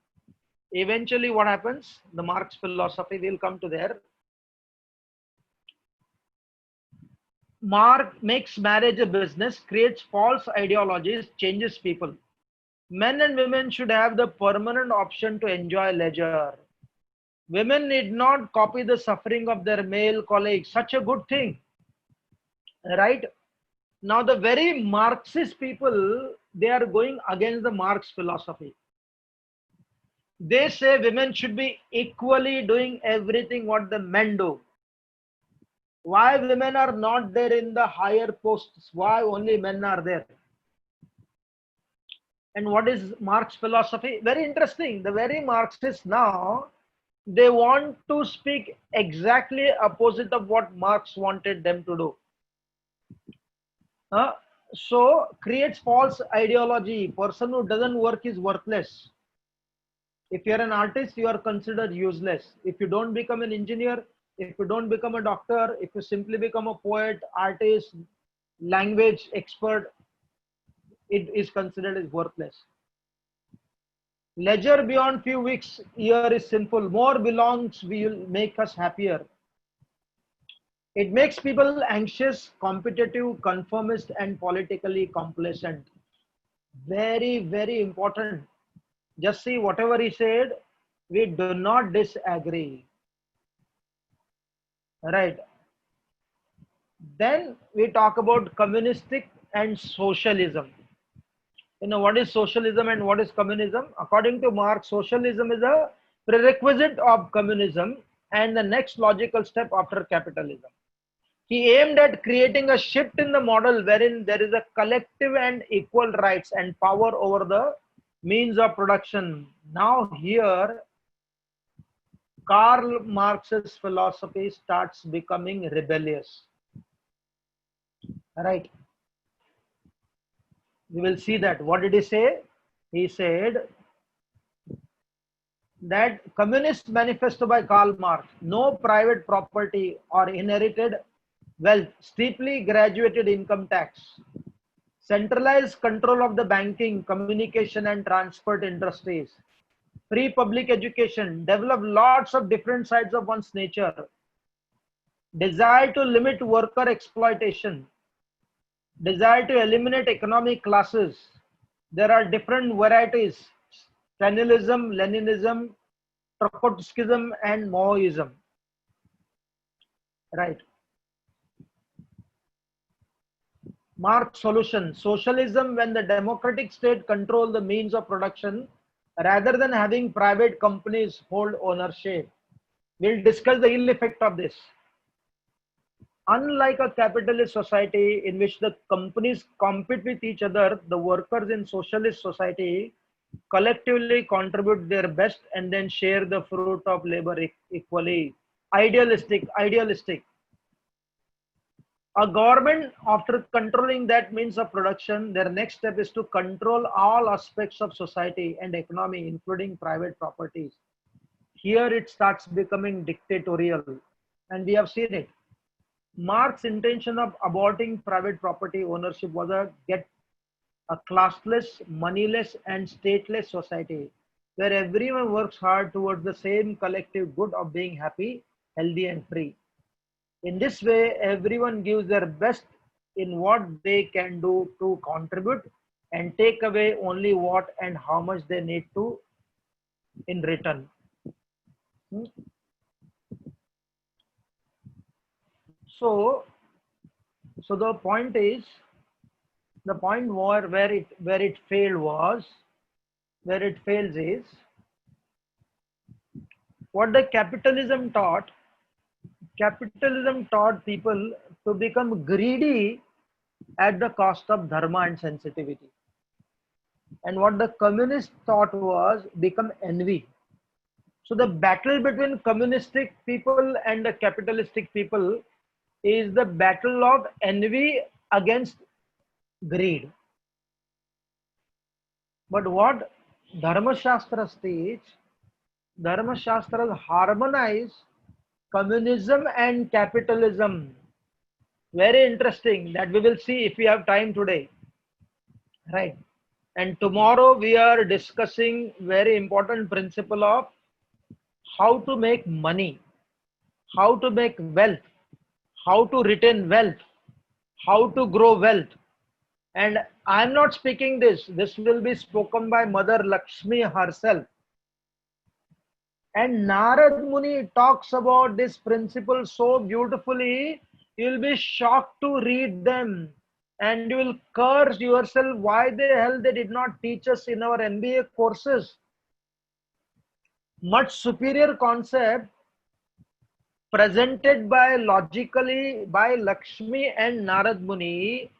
eventually what happens? The Marx philosophy will come to there. Marx makes marriage a business, creates false ideologies, changes people. Men and women should have the permanent option to enjoy leisure. Women need not copy the suffering of their male colleagues. Such a good thing, right? Now, the very Marxist people, they are going against the Marx philosophy. They say women should be equally doing everything what the men do. Why women are not there in the higher posts? Why only men are there? And what is Marx philosophy? Very interesting. The very Marxists now, they want to speak exactly opposite of what Marx wanted them to do. So creates false ideology. Person who doesn't work is worthless. If you're an artist, you are considered useless. If you don't become an engineer, if you don't become a doctor, if you simply become a poet, artist, language expert, it is considered as worthless. Leisure beyond few weeks, year is sinful. More belongs will make us happier. It makes people anxious, competitive, conformist, and politically complacent. Very important. Just see whatever he said, we do not disagree. Right. Then we talk about communistic and socialism. What is socialism and what is communism? According to Marx, socialism is a prerequisite of communism and the next logical step after capitalism. He aimed at creating a shift in the model wherein there is a collective and equal rights and power over the means of production. Now here, Karl Marx's philosophy starts becoming rebellious. Right. We will see that. What did he say? He said that Communist Manifesto by Karl Marx, no private property or inherited wealth, steeply graduated income tax, centralized control of the banking, communication and transport industries, free public education, develop lots of different sides of one's nature, desire to limit worker exploitation, desire to eliminate economic classes. There are different varieties: Stalinism, Leninism, Trotskyism, and Maoism. Right. Marx solution: socialism when the democratic state control the means of production rather than having private companies hold ownership. We'll discuss the ill effect of this. Unlike a capitalist society in which the companies compete with each other, the workers in socialist society collectively contribute their best and then share the fruit of labor equally. Idealistic. A government, after controlling that means of production, their next step is to control all aspects of society and economy, including private properties. Here it starts becoming dictatorial, and we have seen it. Marx's intention of aborting private property ownership was a get a classless, moneyless, and stateless society where everyone works hard towards the same collective good of being happy, healthy, and free. In this way, everyone gives their best in what they can do to contribute and take away only what and how much they need to in return. Hmm. So, so the point where it failed was where it fails is what the capitalism taught people to become greedy at the cost of dharma and sensitivity. And what the communists thought was become envy. So the battle between communistic people and the capitalistic people is the battle of envy against greed. But what Dharma Shastras teach, Dharma Shastras harmonize communism and capitalism. Very interesting that we will see if we have time today. Right. And tomorrow we are discussing very important principle of how to make money, how to make wealth, how to retain wealth, how to grow wealth. And I'm not speaking this will be spoken by Mother Lakshmi herself. And Narad Muni talks about this principle so beautifully, you'll be shocked to read them. And you will curse yourself why the hell they did not teach us in our MBA courses. Much superior concept presented by logically by Lakshmi and Narad Muni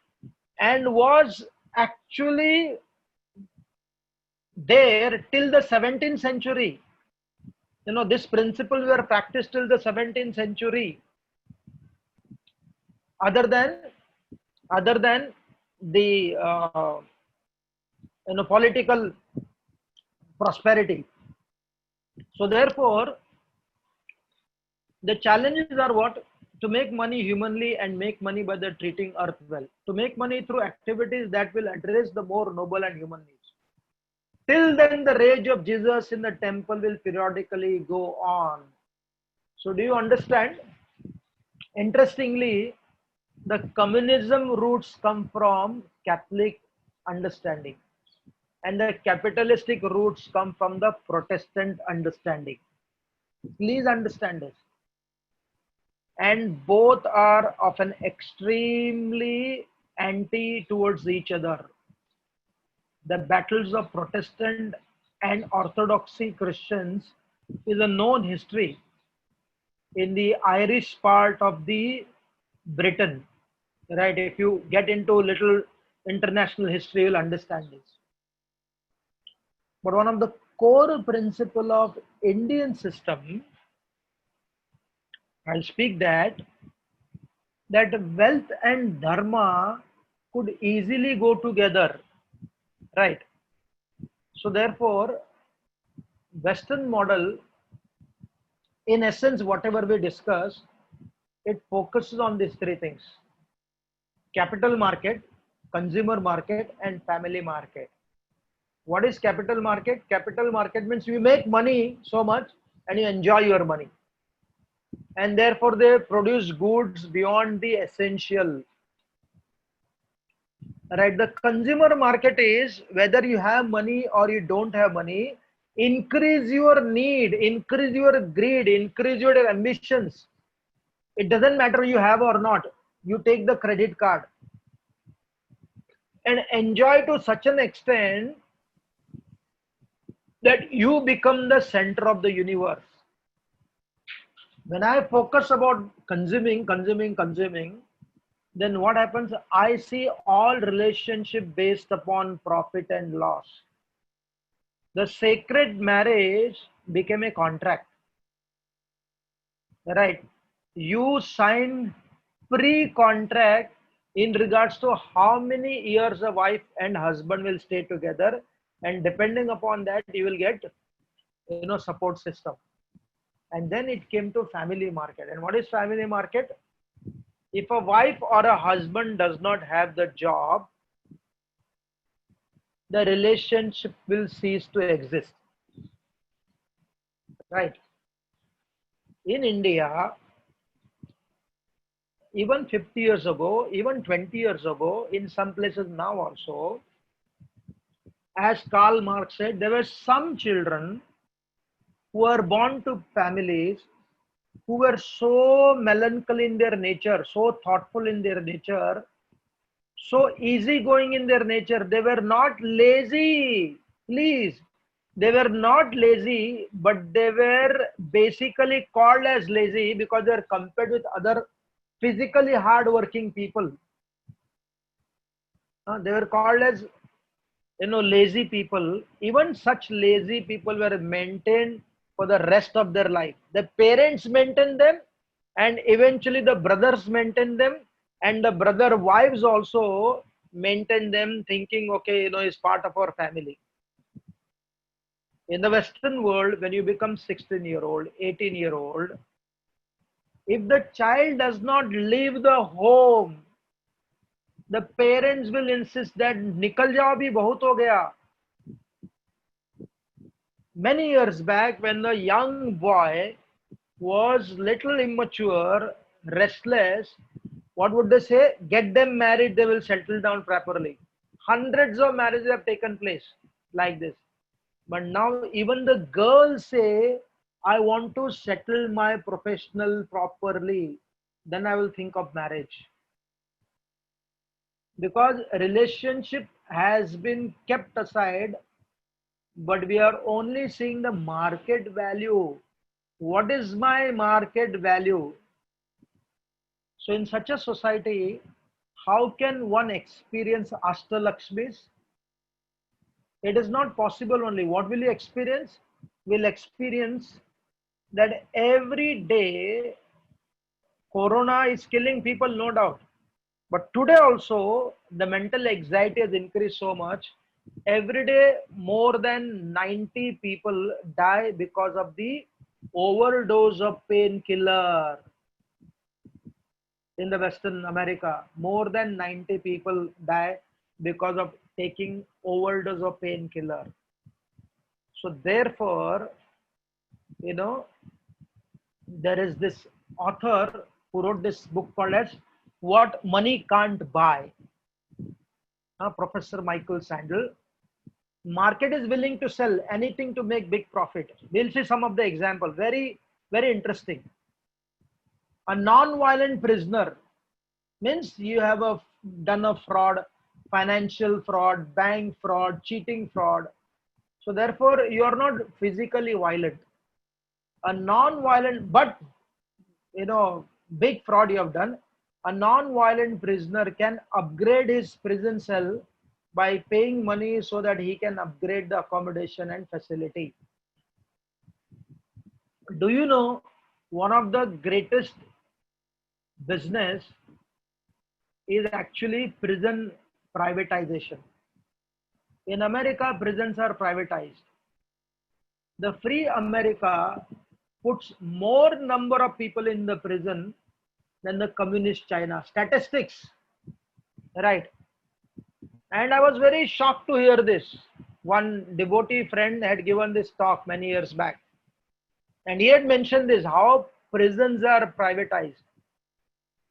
and was actually there till the 17th century. You know, this principle were practiced till the 17th century. Other than the political prosperity. So therefore, the challenges are what? To make money humanly and make money by the treating earth well. To make money through activities that will address the more noble and human needs. Till then, the rage of Jesus in the temple will periodically go on. So do you understand? Interestingly, the communism roots come from Catholic understanding and the capitalistic roots come from the Protestant understanding. Please understand this. And both are often extremely anti towards each other. The battles of Protestant and Orthodoxy Christians is a known history in the Irish part of the Britain. Right? If you get into little international history, you'll understand this. But one of the core principle of Indian system, I'll speak that wealth and dharma could easily go together, right? So therefore, Western model, in essence, whatever we discuss, it focuses on these three things: capital market, consumer market, and family market. What is capital market? Capital market means you make money so much and you enjoy your money. And therefore they produce goods beyond the essential. Right? The consumer market is whether you have money or you don't have money, increase your need, increase your greed, increase your ambitions. It doesn't matter you have or not. You take the credit card. and enjoy to such an extent that you become the center of the universe. When I focus about consuming, then what happens? I see all relationship based upon profit and loss. The sacred marriage became a contract, right? You sign pre-contract in regards to how many years a wife and husband will stay together, and depending upon that, you will get, support system. And then it came to family market. And what is family market? If a wife or a husband does not have the job, the relationship will cease to exist, right? In India, even 50 years ago, even 20 years ago, in some places now also, as Karl Marx said, there were some children who were born to families who were so melancholy in their nature, so thoughtful in their nature, so easygoing in their nature. They were not lazy, please. They were not lazy, but they were basically called as lazy because they are compared with other physically hard-working people. They were called as, lazy people. Even such lazy people were maintained for the rest of their life. The parents maintained them, and eventually the brothers maintained them, and the brother wives also maintained them, thinking, okay, it's part of our family. In the Western world, when you become 16-year-old, 18-year-old, if the child does not leave the home, the parents will insist that nikal jao bhi bahut ho gaya. Many years back, when the young boy was little immature, restless, what would they say? Get them married, they will settle down properly. Hundreds of marriages have taken place like this. But now even the girls say, I want to settle my professional properly, then I will think of marriage. Because relationship has been kept aside, but we are only seeing the market value. What is my market value? So in such a society, how can one experience Ashtalakshmis? It is not possible only. What will you experience? Will experience that every day Corona is killing people, no doubt. But today also, the mental anxiety has increased so much. Every day, more than 90 people die because of the overdose of painkiller. In the Western America, more than 90 people die because of taking overdose of painkiller. So therefore, you know, there is this author who wrote this book called as What Money Can't Buy, Professor Michael Sandel. Market is willing to sell anything to make big profit. We'll see some of the example. Very, very interesting. A non-violent prisoner means you have done a fraud, financial fraud, bank fraud, cheating fraud. So therefore, you are not physically violent. A non-violent, but big fraud you have done. A non-violent prisoner can upgrade his prison cell by paying money so that he can upgrade the accommodation and facility. Do you know one of the greatest business is actually prison privatization? In America, prisons are privatized. The free America puts more number of people in the prison than the communist China. Statistics, right? And I was very shocked to hear this. One devotee friend had given this talk many years back. And he had mentioned this, how prisons are privatized.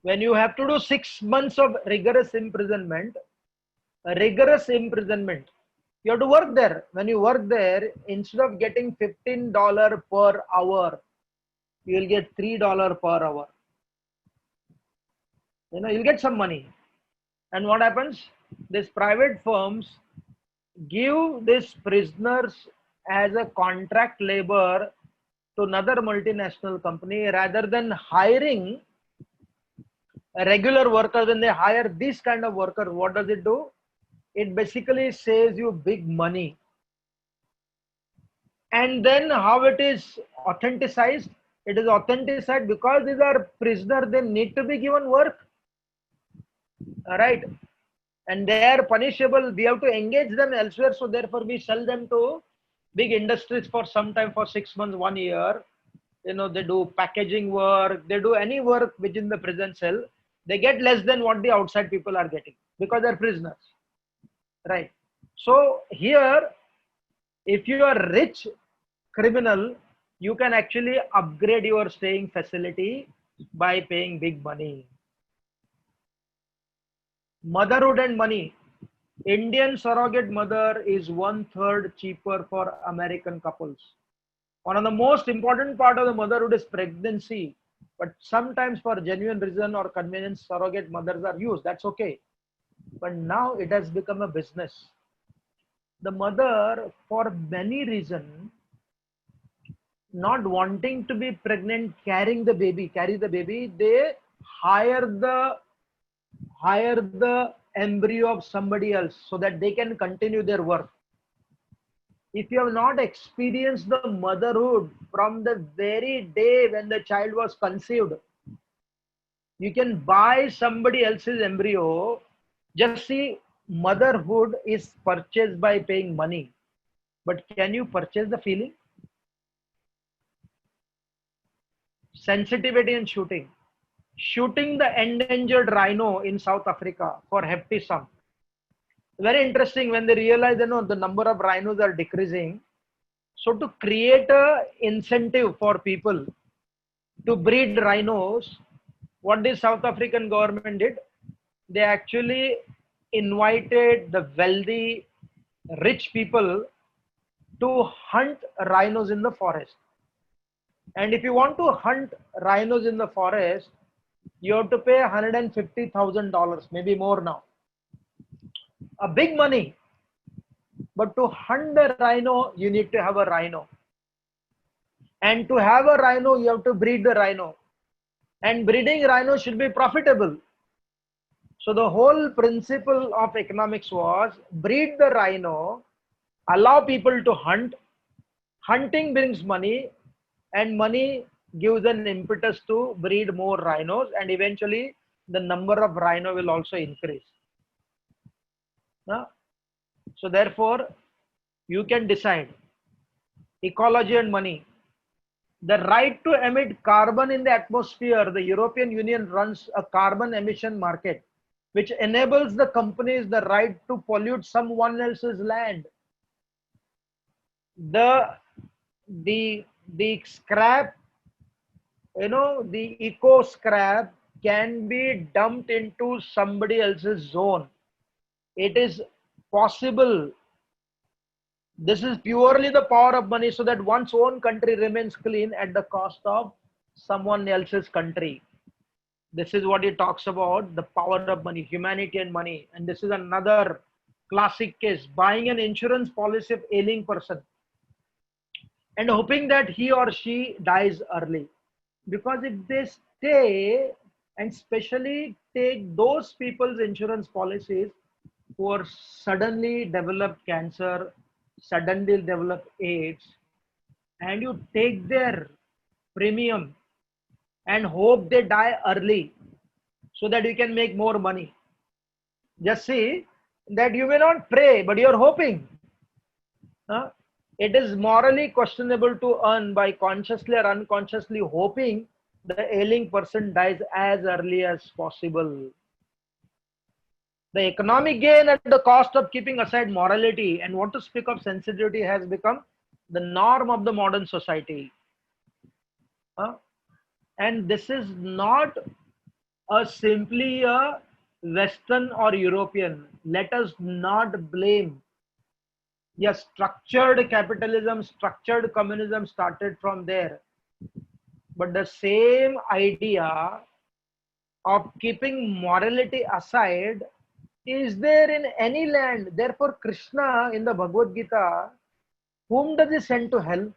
When you have to do 6 months of rigorous imprisonment, you have to work there. When you work there, instead of getting $15 per hour, you will get $3 per hour. You'll get some money. And what happens? these private firms give these prisoners as a contract labor to another multinational company rather than hiring a regular worker. When they hire this kind of worker, what does it do? It basically saves you big money. And then how it is authenticized? It is authenticized because these are prisoners, they need to be given work. All right. And they are punishable. We have to engage them elsewhere. So therefore we sell them to big industries for some time, for 6 months, 1 year. You know, they do packaging work, they do any work within the prison cell. They get less than what the outside people are getting because they're prisoners. Right. So here, if you are rich criminal, you can actually upgrade your staying facility by paying big money. Motherhood and money. Indian surrogate mother is 1/3 cheaper for American couples. One of the most important part of the motherhood is pregnancy, but sometimes for genuine reason or convenience, surrogate mothers are used. That's okay. But now it has become a business. The mother, for many reasons, not wanting to be pregnant, carry the baby, they hire the hire the embryo of somebody else so that they can continue their work. If you have not experienced the motherhood from the very day when the child was conceived, you can buy somebody else's embryo. Just see, motherhood is purchased by paying money. But can you purchase the feeling? Sensitivity and shooting. Shooting the endangered rhino in South Africa for hefty sum. Very interesting when they realize, you know, the number of rhinos are decreasing. So to create a incentive for people to breed rhinos, what the South African government did, they actually invited the wealthy, rich people to hunt rhinos in the forest. And if you want to hunt rhinos in the forest, you have to pay $150,000, maybe more now. A big money. But to hunt the rhino, you need to have a rhino. And to have a rhino, you have to breed the rhino. And breeding rhino should be profitable. So the whole principle of economics was breed the rhino, allow people to hunt. Hunting brings money, and money gives an impetus to breed more rhinos, and eventually the number of rhino will also increase. So therefore, you can decide ecology and money. The right to emit carbon in the atmosphere, the European Union runs a carbon emission market, which enables the companies the right to pollute someone else's land. The scrap, you know, the eco scrap can be dumped into somebody else's zone. It is possible. This is purely the power of money, so that one's own country remains clean at the cost of someone else's country. This is what he talks about, the power of money, humanity and money. And this is another classic case, buying an insurance policy of ailing person and hoping that he or she dies early. Because if they stay, and especially take those people's insurance policies who are suddenly developed cancer, suddenly develop AIDS, and you take their premium and hope they die early so that you can make more money. Just see that you may not pray, but you're hoping. It is morally questionable to earn by consciously or unconsciously hoping the ailing person dies as early as possible. The economic gain at the cost of keeping aside morality and what to speak of sensitivity has become the norm of the modern society. And this is not simply a Western or European. Let us not blame. Yes, structured capitalism, structured communism started from there. But the same idea of keeping morality aside is there in any land. Therefore, Krishna in the Bhagavad Gita, whom does he send to hell?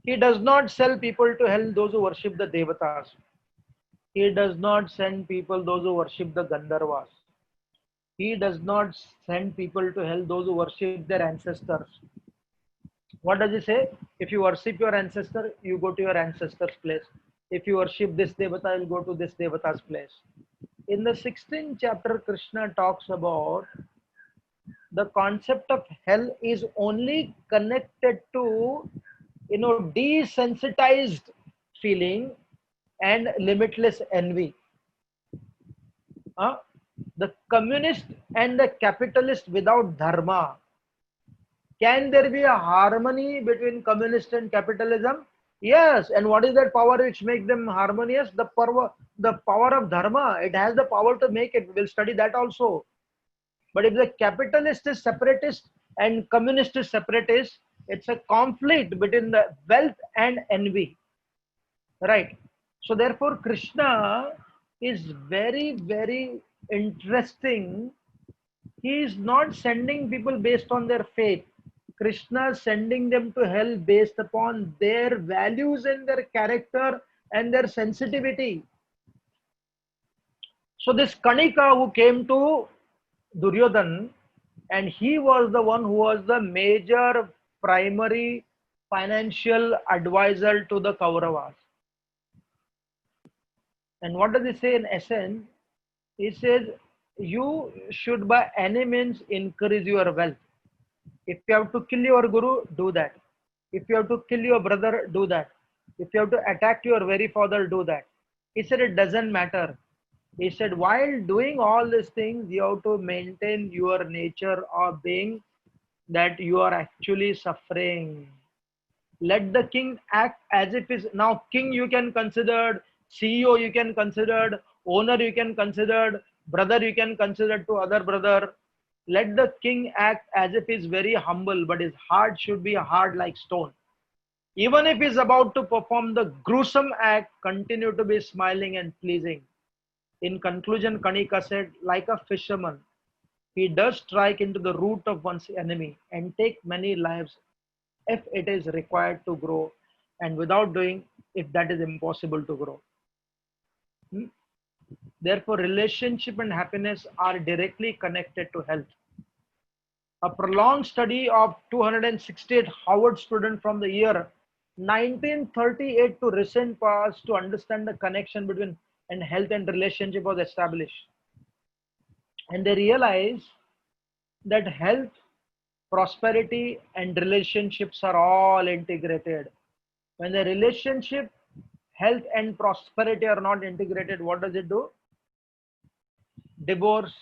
He does not sell people to hell, those who worship the Devatas. He does not send people, those who worship the Gandharvas. He does not send people to hell, those who worship their ancestors. What does he say? If you worship your ancestor, you go to your ancestor's place. If you worship this Devata, you'll go to this Devata's place. In the 16th chapter, Krishna talks about the concept of hell is only connected to, desensitized feeling and limitless envy. The communist and the capitalist without dharma. Can there be a harmony between communist and capitalism? Yes. And what is that power which makes them harmonious? The power of dharma. It has the power to make it. We'll study that also. But if the capitalist is separatist and communist is separatist, it's a conflict between the wealth and envy. Right. So therefore, Krishna is very, very interesting. He is not sending people based on their faith. Krishna is sending them to hell based upon their values and their character and their sensitivity. So this Kanika who came to Duryodhan, and he was the one who was the major primary financial advisor to the Kauravas. And what does he say in essence? He says, you should by any means increase your wealth. If you have to kill your guru, do that. If you have to kill your brother, do that. If you have to attack your very father, do that. He said, it doesn't matter. He said, while doing all these things, you have to maintain your nature of being that you are actually suffering. Let the king act as if is now king you can consider, CEO you can consider, owner you can consider, brother you can consider to other brother. Let the king act as if he's very humble, but his heart should be hard like stone. Even if he's about to perform the gruesome act, continue to be smiling and pleasing. In conclusion, Kanika said, like a fisherman, he does strike into the root of one's enemy and take many lives if it is required to grow, and without doing, if that is impossible to grow. Therefore, relationship and happiness are directly connected to health. A prolonged study of 268 Harvard students from the year 1938 to recent past to understand the connection between and health and relationship was established. And they realized that health, prosperity, and relationships are all integrated. When the relationship, health, and prosperity are not integrated, what does it do? Divorce,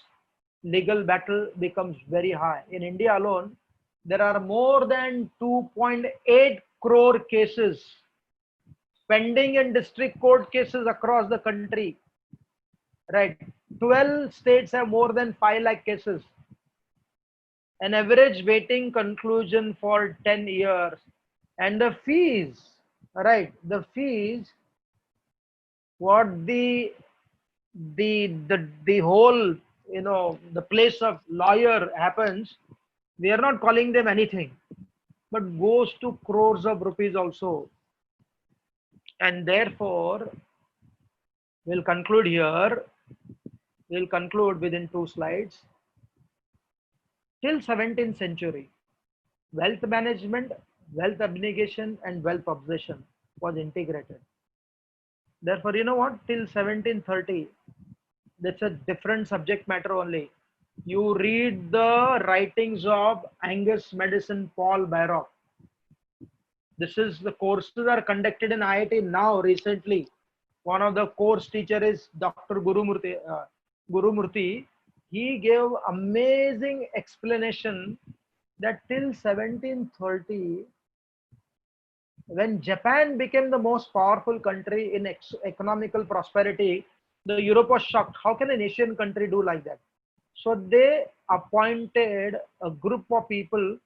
legal battle becomes very high. In India alone, there are more than 2.8 crore cases pending in district court cases across the country. Right. 12 states have more than 5 lakh cases. An average waiting conclusion for 10 years. And the fees, right? The fees, what the whole, the place of lawyer happens, we are not calling them anything, but goes to crores of rupees also. And therefore, we'll conclude here. We'll conclude within 2 slides. Till 17th century, wealth management, wealth abnegation, and wealth obsession was integrated. Therefore, you know what? Till 1730, that's a different subject matter only. You read the writings of Angus Madison Paul Byrock. This is the courses are conducted in IIT now recently. One of the course teacher is Dr. Gurumurthy. He gave amazing explanation that till 1730, when Japan became the most powerful country in economical prosperity, the Europe was shocked. How can an Asian country do like that? So they appointed a group of people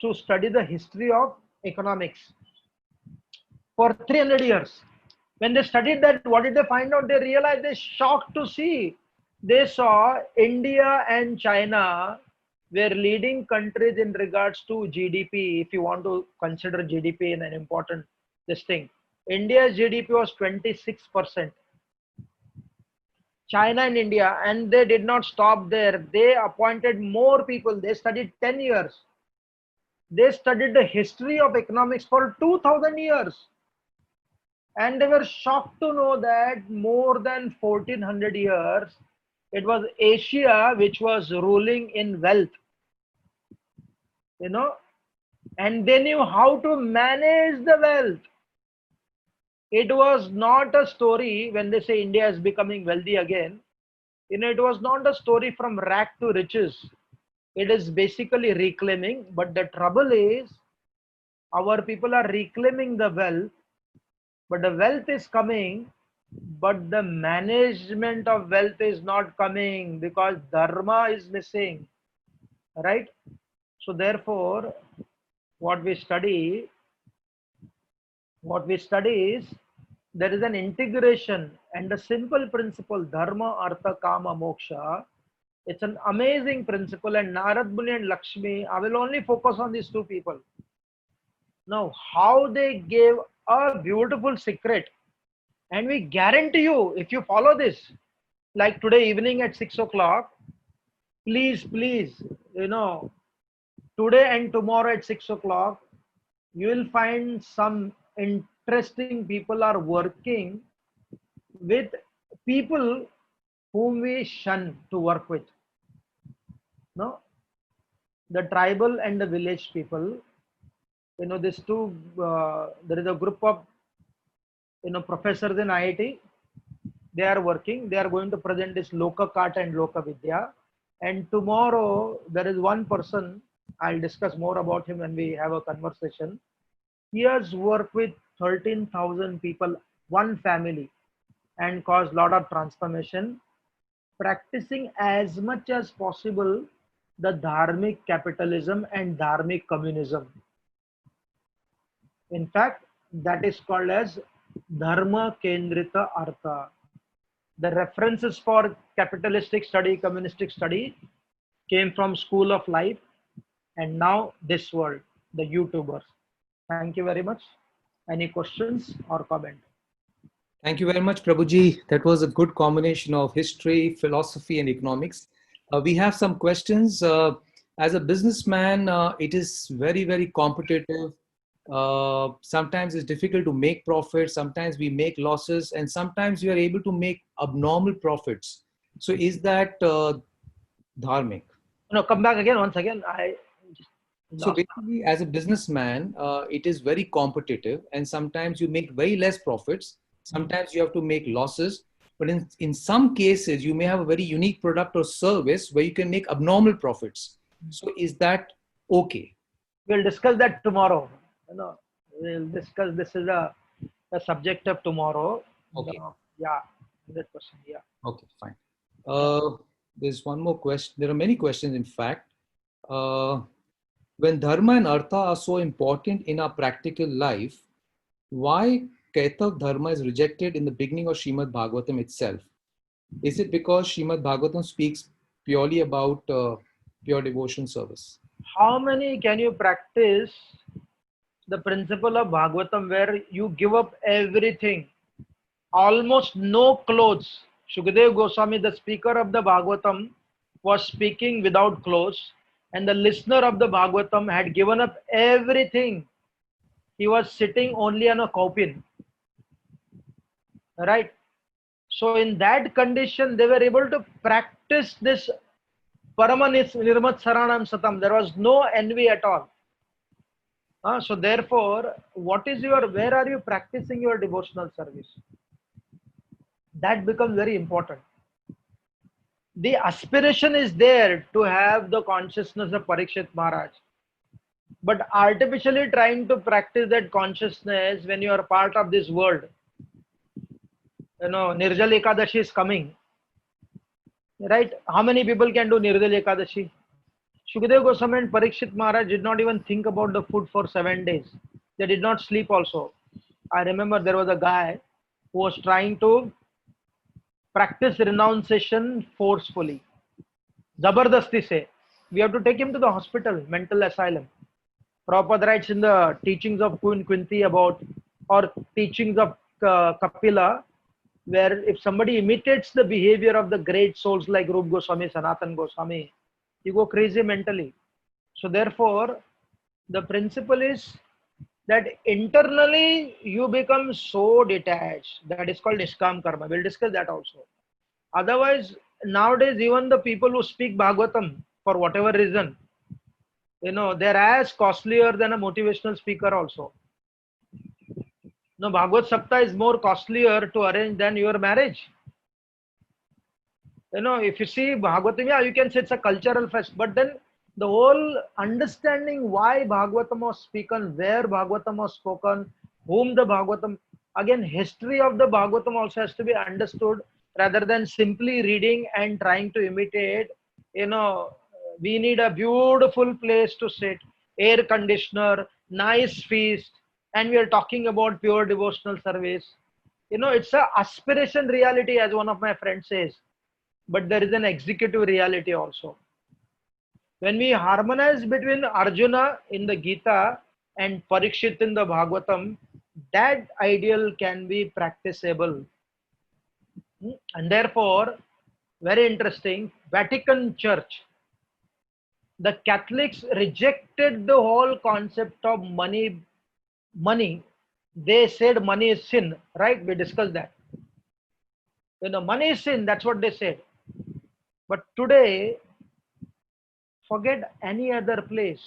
to study the history of economics for 300 years. When they studied that, what did they find out? They realized, they shocked to see they saw India and China were leading countries in regards to GDP. If you want to consider GDP in an important this thing, India's GDP was 26%. China and India, and they did not stop there. They appointed more people. They studied 10 years. They studied the history of economics for 2000 years. And they were shocked to know that more than 1400 years, it was Asia which was ruling in wealth, you know, and they knew how to manage the wealth. It was not a story when they say India is becoming wealthy again. It was not a story from rag to riches. It is basically reclaiming. But the trouble is, our people are reclaiming the wealth, but the wealth is coming, but the management of wealth is not coming because dharma is missing, right? So therefore, what we study, what we study is there is an integration and a simple principle, dharma, artha, kama, moksha. It's an amazing principle, and Narad Muni and Lakshmi, I will only focus on these two people. Now, how they gave a beautiful secret, and we guarantee you, if you follow this, like today evening at 6 o'clock, please, today and tomorrow at 6 o'clock, you will find some interesting people are working with people whom we shun to work with. No, the tribal and the village people, these two, there is a group of, professors in IIT. They are working, they are going to present this Loka Kata and Loka Vidya. And tomorrow there is one person, I'll discuss more about him when we have a conversation. He has worked with 13,000 people, one family, and caused a lot of transformation, practicing as much as possible the dharmic capitalism and dharmic communism. In fact, that is called as Dharma Kendrita Artha. The references for capitalistic study, communistic study came from School of Life, and now this world, the YouTubers. Thank you very much. Any questions or comment?
Thank you very much, Prabhuji. That was a good combination of history, philosophy, and economics. We have some questions. As a businessman, it is very, very competitive. Sometimes it's difficult to make profits. Sometimes we make losses, and sometimes we are able to make abnormal profits. So, is that dharmic?
No, come back again, once again.
So basically, as a businessman, it is very competitive, and sometimes you make very less profits. Sometimes you have to make losses. But in some cases, you may have a very unique product or service where you can make abnormal profits. So is that okay?
We'll discuss that tomorrow. We'll discuss, this is a subject of tomorrow.
Okay.
Yeah, 100%. Yeah.
Okay, fine. There's one more question. There are many questions, in fact. When dharma and artha are so important in our practical life, why Kaitav dharma is rejected in the beginning of Srimad Bhagavatam itself? Is it because Srimad Bhagavatam speaks purely about pure devotion service?
How many can you practice the principle of Bhagavatam where you give up everything, almost no clothes? Shukdev Goswami, the speaker of the Bhagavatam, was speaking without clothes, and the listener of the Bhagavatam had given up everything. He was sitting only on a kaupin, right? So in that condition, they were able to practice this Paramanis Nirmat Saranam Satam. There was no envy at all. So therefore, where are you practicing your devotional service? That becomes very important. The aspiration is there to have the consciousness of Parikshit Maharaj. But artificially trying to practice that consciousness when you are part of this world. Nirjala Ekadashi is coming. Right? How many people can do Nirjala Ekadashi? Shukdev Goswami and Parikshit Maharaj did not even think about the food for 7 days. They did not sleep also. I remember there was a guy who was trying to practice renunciation forcefully. Zabardasti se. We have to take him to the hospital, mental asylum. Prabhupada writes in the teachings of Queen Quinty about, or teachings of Kapila, where if somebody imitates the behavior of the great souls like Rup Goswami, Sanatan Goswami, you go crazy mentally. So therefore, the principle is that internally you become so detached. That is called Niskam Karma. We'll discuss that also. Otherwise, nowadays, even the people who speak Bhagavatam, for whatever reason, they're as costlier than a motivational speaker also. No, Bhagavad Sapta is more costlier to arrange than your marriage. If you see Bhagavatam, yeah, you can say it's a cultural fest, but then the whole understanding why Bhagavatam was spoken, where Bhagavatam was spoken, whom the Bhagavatam, again, history of the Bhagavatam also has to be understood rather than simply reading and trying to imitate. We need a beautiful place to sit, air conditioner, nice feast, and we are talking about pure devotional service. It's a aspiration reality, as one of my friends says, but there is an executive reality also. When we harmonize between Arjuna in the Gita and Parikshit in the Bhagavatam, that ideal can be practicable. And therefore, very interesting, Vatican Church, the Catholics rejected the whole concept of money. They said money is sin, right? We discussed that. Money is sin, that's what they said. But today, forget any other place.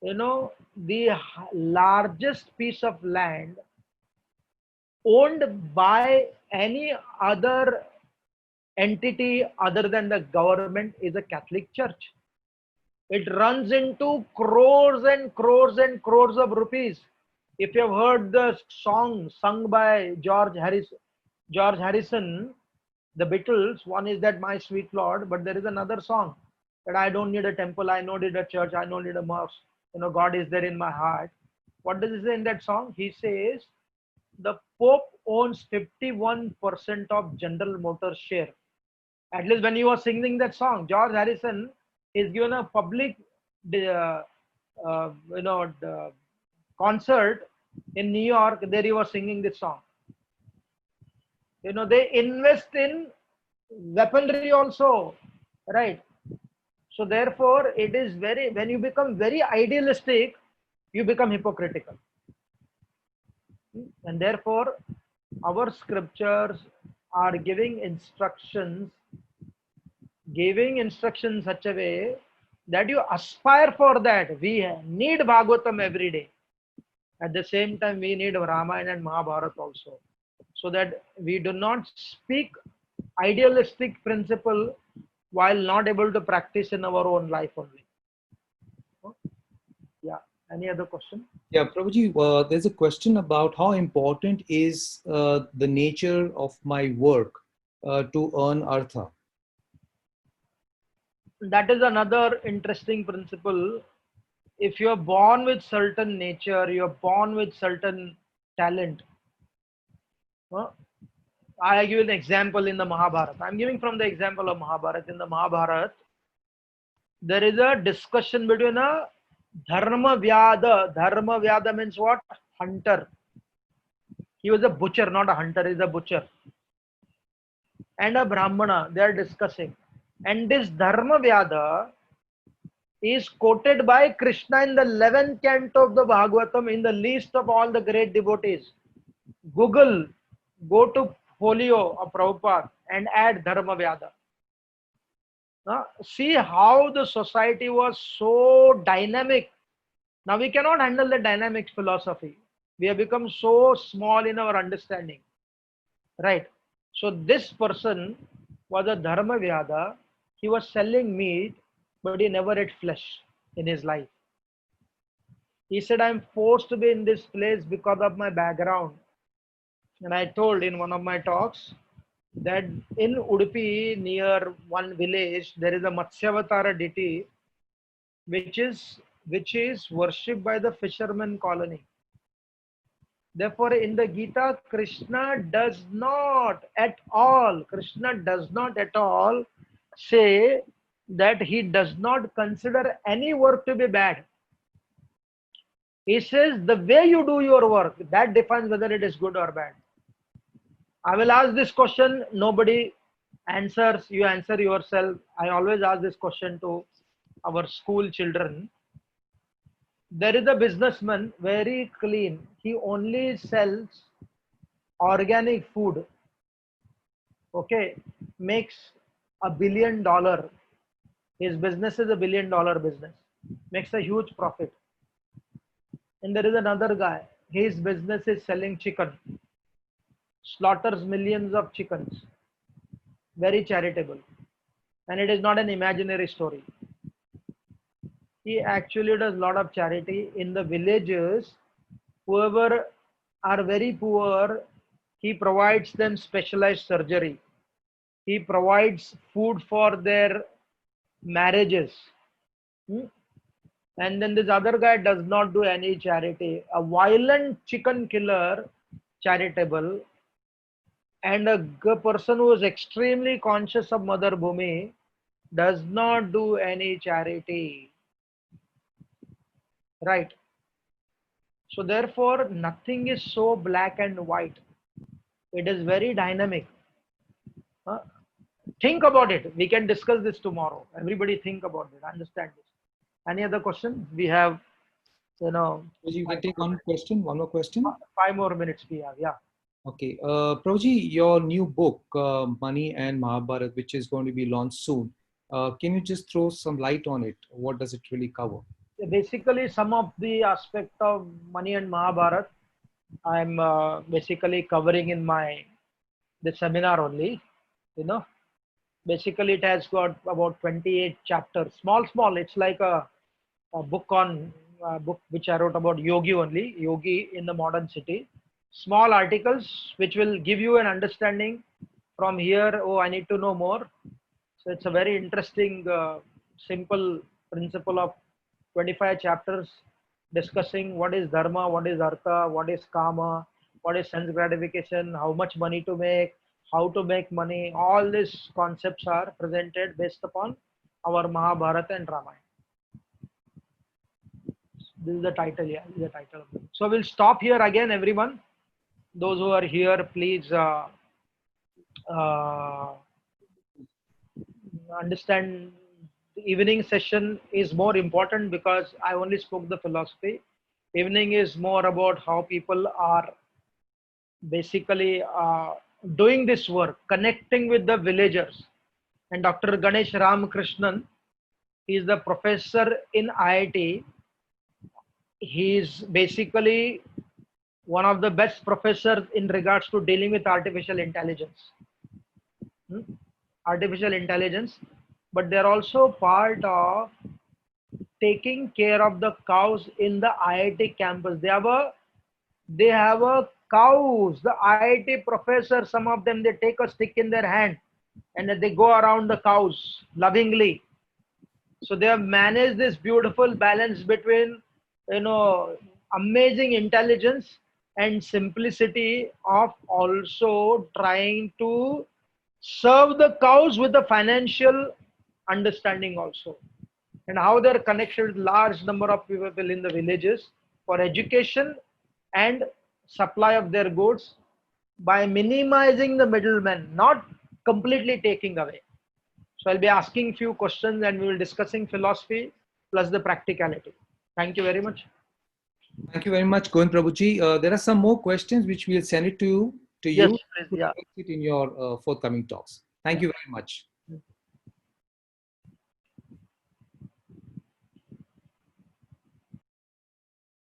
The largest piece of land owned by any other entity other than the government is a Catholic Church. It runs into crores and crores and crores of rupees. If you have heard the song sung by George Harrison, the Beatles, one is that My Sweet Lord, but there is another song that I don't need a temple, I don't need a church, I don't need a mosque. God is there in my heart. What does he say in that song? He says, the Pope owns 51% of General Motors share. At least when he was singing that song, George Harrison is given a public, concert in New York. There he was singing this song. They invest in weaponry also, right? So therefore, it is when you become very idealistic, you become hypocritical. And therefore, our scriptures are giving instructions such a way that you aspire for that. We need Bhagavatam every day. At the same time, we need Ramayana and Mahabharata also, so that we do not speak idealistic principle while not able to practice in our own life only. Yeah. Any other question?
Yeah, Prabhuji, there's a question about how important is the nature of my work to earn artha.
That is another interesting principle. If you're born with certain nature, you're born with certain talent. I give an example in the Mahabharata. I'm giving from the example of Mahabharata. In the Mahabharata, there is a discussion between a Dharma Vyada. Dharma Vyada means what? Hunter. He was a butcher, not a hunter, he's a butcher. And a Brahmana, they are discussing. And this Dharma Vyada is quoted by Krishna in the 11th canto of the Bhagavatam in the list of all the great devotees. Google, go to folio of Prabhupada and add Dharma Vyada. See how the society was so dynamic. Now we cannot handle the dynamic philosophy. We have become so small in our understanding. Right. So this person was a Dharma Vyada. He was selling meat, but he never ate flesh in his life. He said, I'm forced to be in this place because of my background. And I told in one of my talks that in Udupi, near one village, there is a Matsyavatara deity, which is worshipped by the fisherman colony. Therefore, in the Gita, Krishna does not at all say that he does not consider any work to be bad. He says the way you do your work, that defines whether it is good or bad. I will ask this question, nobody answers, you answer yourself. I always ask this question to our school children. There is a businessman, very clean. He only sells organic food. Okay, makes $1 billion. His business is $1 billion business. Makes a huge profit. And there is another guy. His business is selling chicken. Slaughters millions of chickens. Very charitable. And it is not an imaginary story. He actually does a lot of charity in the villages. Whoever are very poor, he provides them specialized surgery. He provides food for their marriages. And then this other guy does not do any charity. A violent chicken killer, charitable. And a person who is extremely conscious of Mother Bhumi does not do any charity. Right. So therefore, nothing is so black and white. It is very dynamic. Think about it. We can discuss this tomorrow. Everybody think about it. Understand this. Any other question? We have,
You can take one question, one more question.
5 more minutes we have. Yeah.
Okay. Prabhuji, your new book, Money and Mahabharat, which is going to be launched soon. Can you just throw some light on it? What does it really cover?
Basically, some of the aspect of Money and Mahabharat, I'm basically covering in the seminar only. Basically, it has got about 28 chapters. Small. It's like a book which I wrote about yogi in the modern city. Small articles which will give you an understanding from here. Oh, I need to know more. So it's a very interesting, simple principle of 25 chapters discussing what is dharma, what is artha, what is kama, what is sense gratification, how much money to make, how to make money. All these concepts are presented based upon our Mahabharata and Ramayana. This is the title, yeah. This is the title. So we'll stop here again, everyone. Those who are here, please understand the evening session is more important because I only spoke the philosophy. Evening is more about how people are basically doing this work, connecting with the villagers. And Dr. Ganesh Ramakrishnan, he is the professor in IIT. He is basically one of the best professors in regards to dealing with artificial intelligence. Artificial intelligence, but they're also part of taking care of the cows in the IIT campus. They have a cows. The IIT professors, some of them, they take a stick in their hand and they go around the cows lovingly. So they have managed this beautiful balance between, amazing intelligence and simplicity of also trying to serve the cows with the financial understanding also, and how they're connected with large number of people in the villages for education and supply of their goods by minimizing the middlemen, not completely taking away. So I'll be asking few questions and we will discussing philosophy plus the practicality. Thank you very much.
Thank you very much, Govind Prabhuji. There are some more questions which we'll send it to you.
Yes, please, yeah.
In your forthcoming talks. Thank you very much.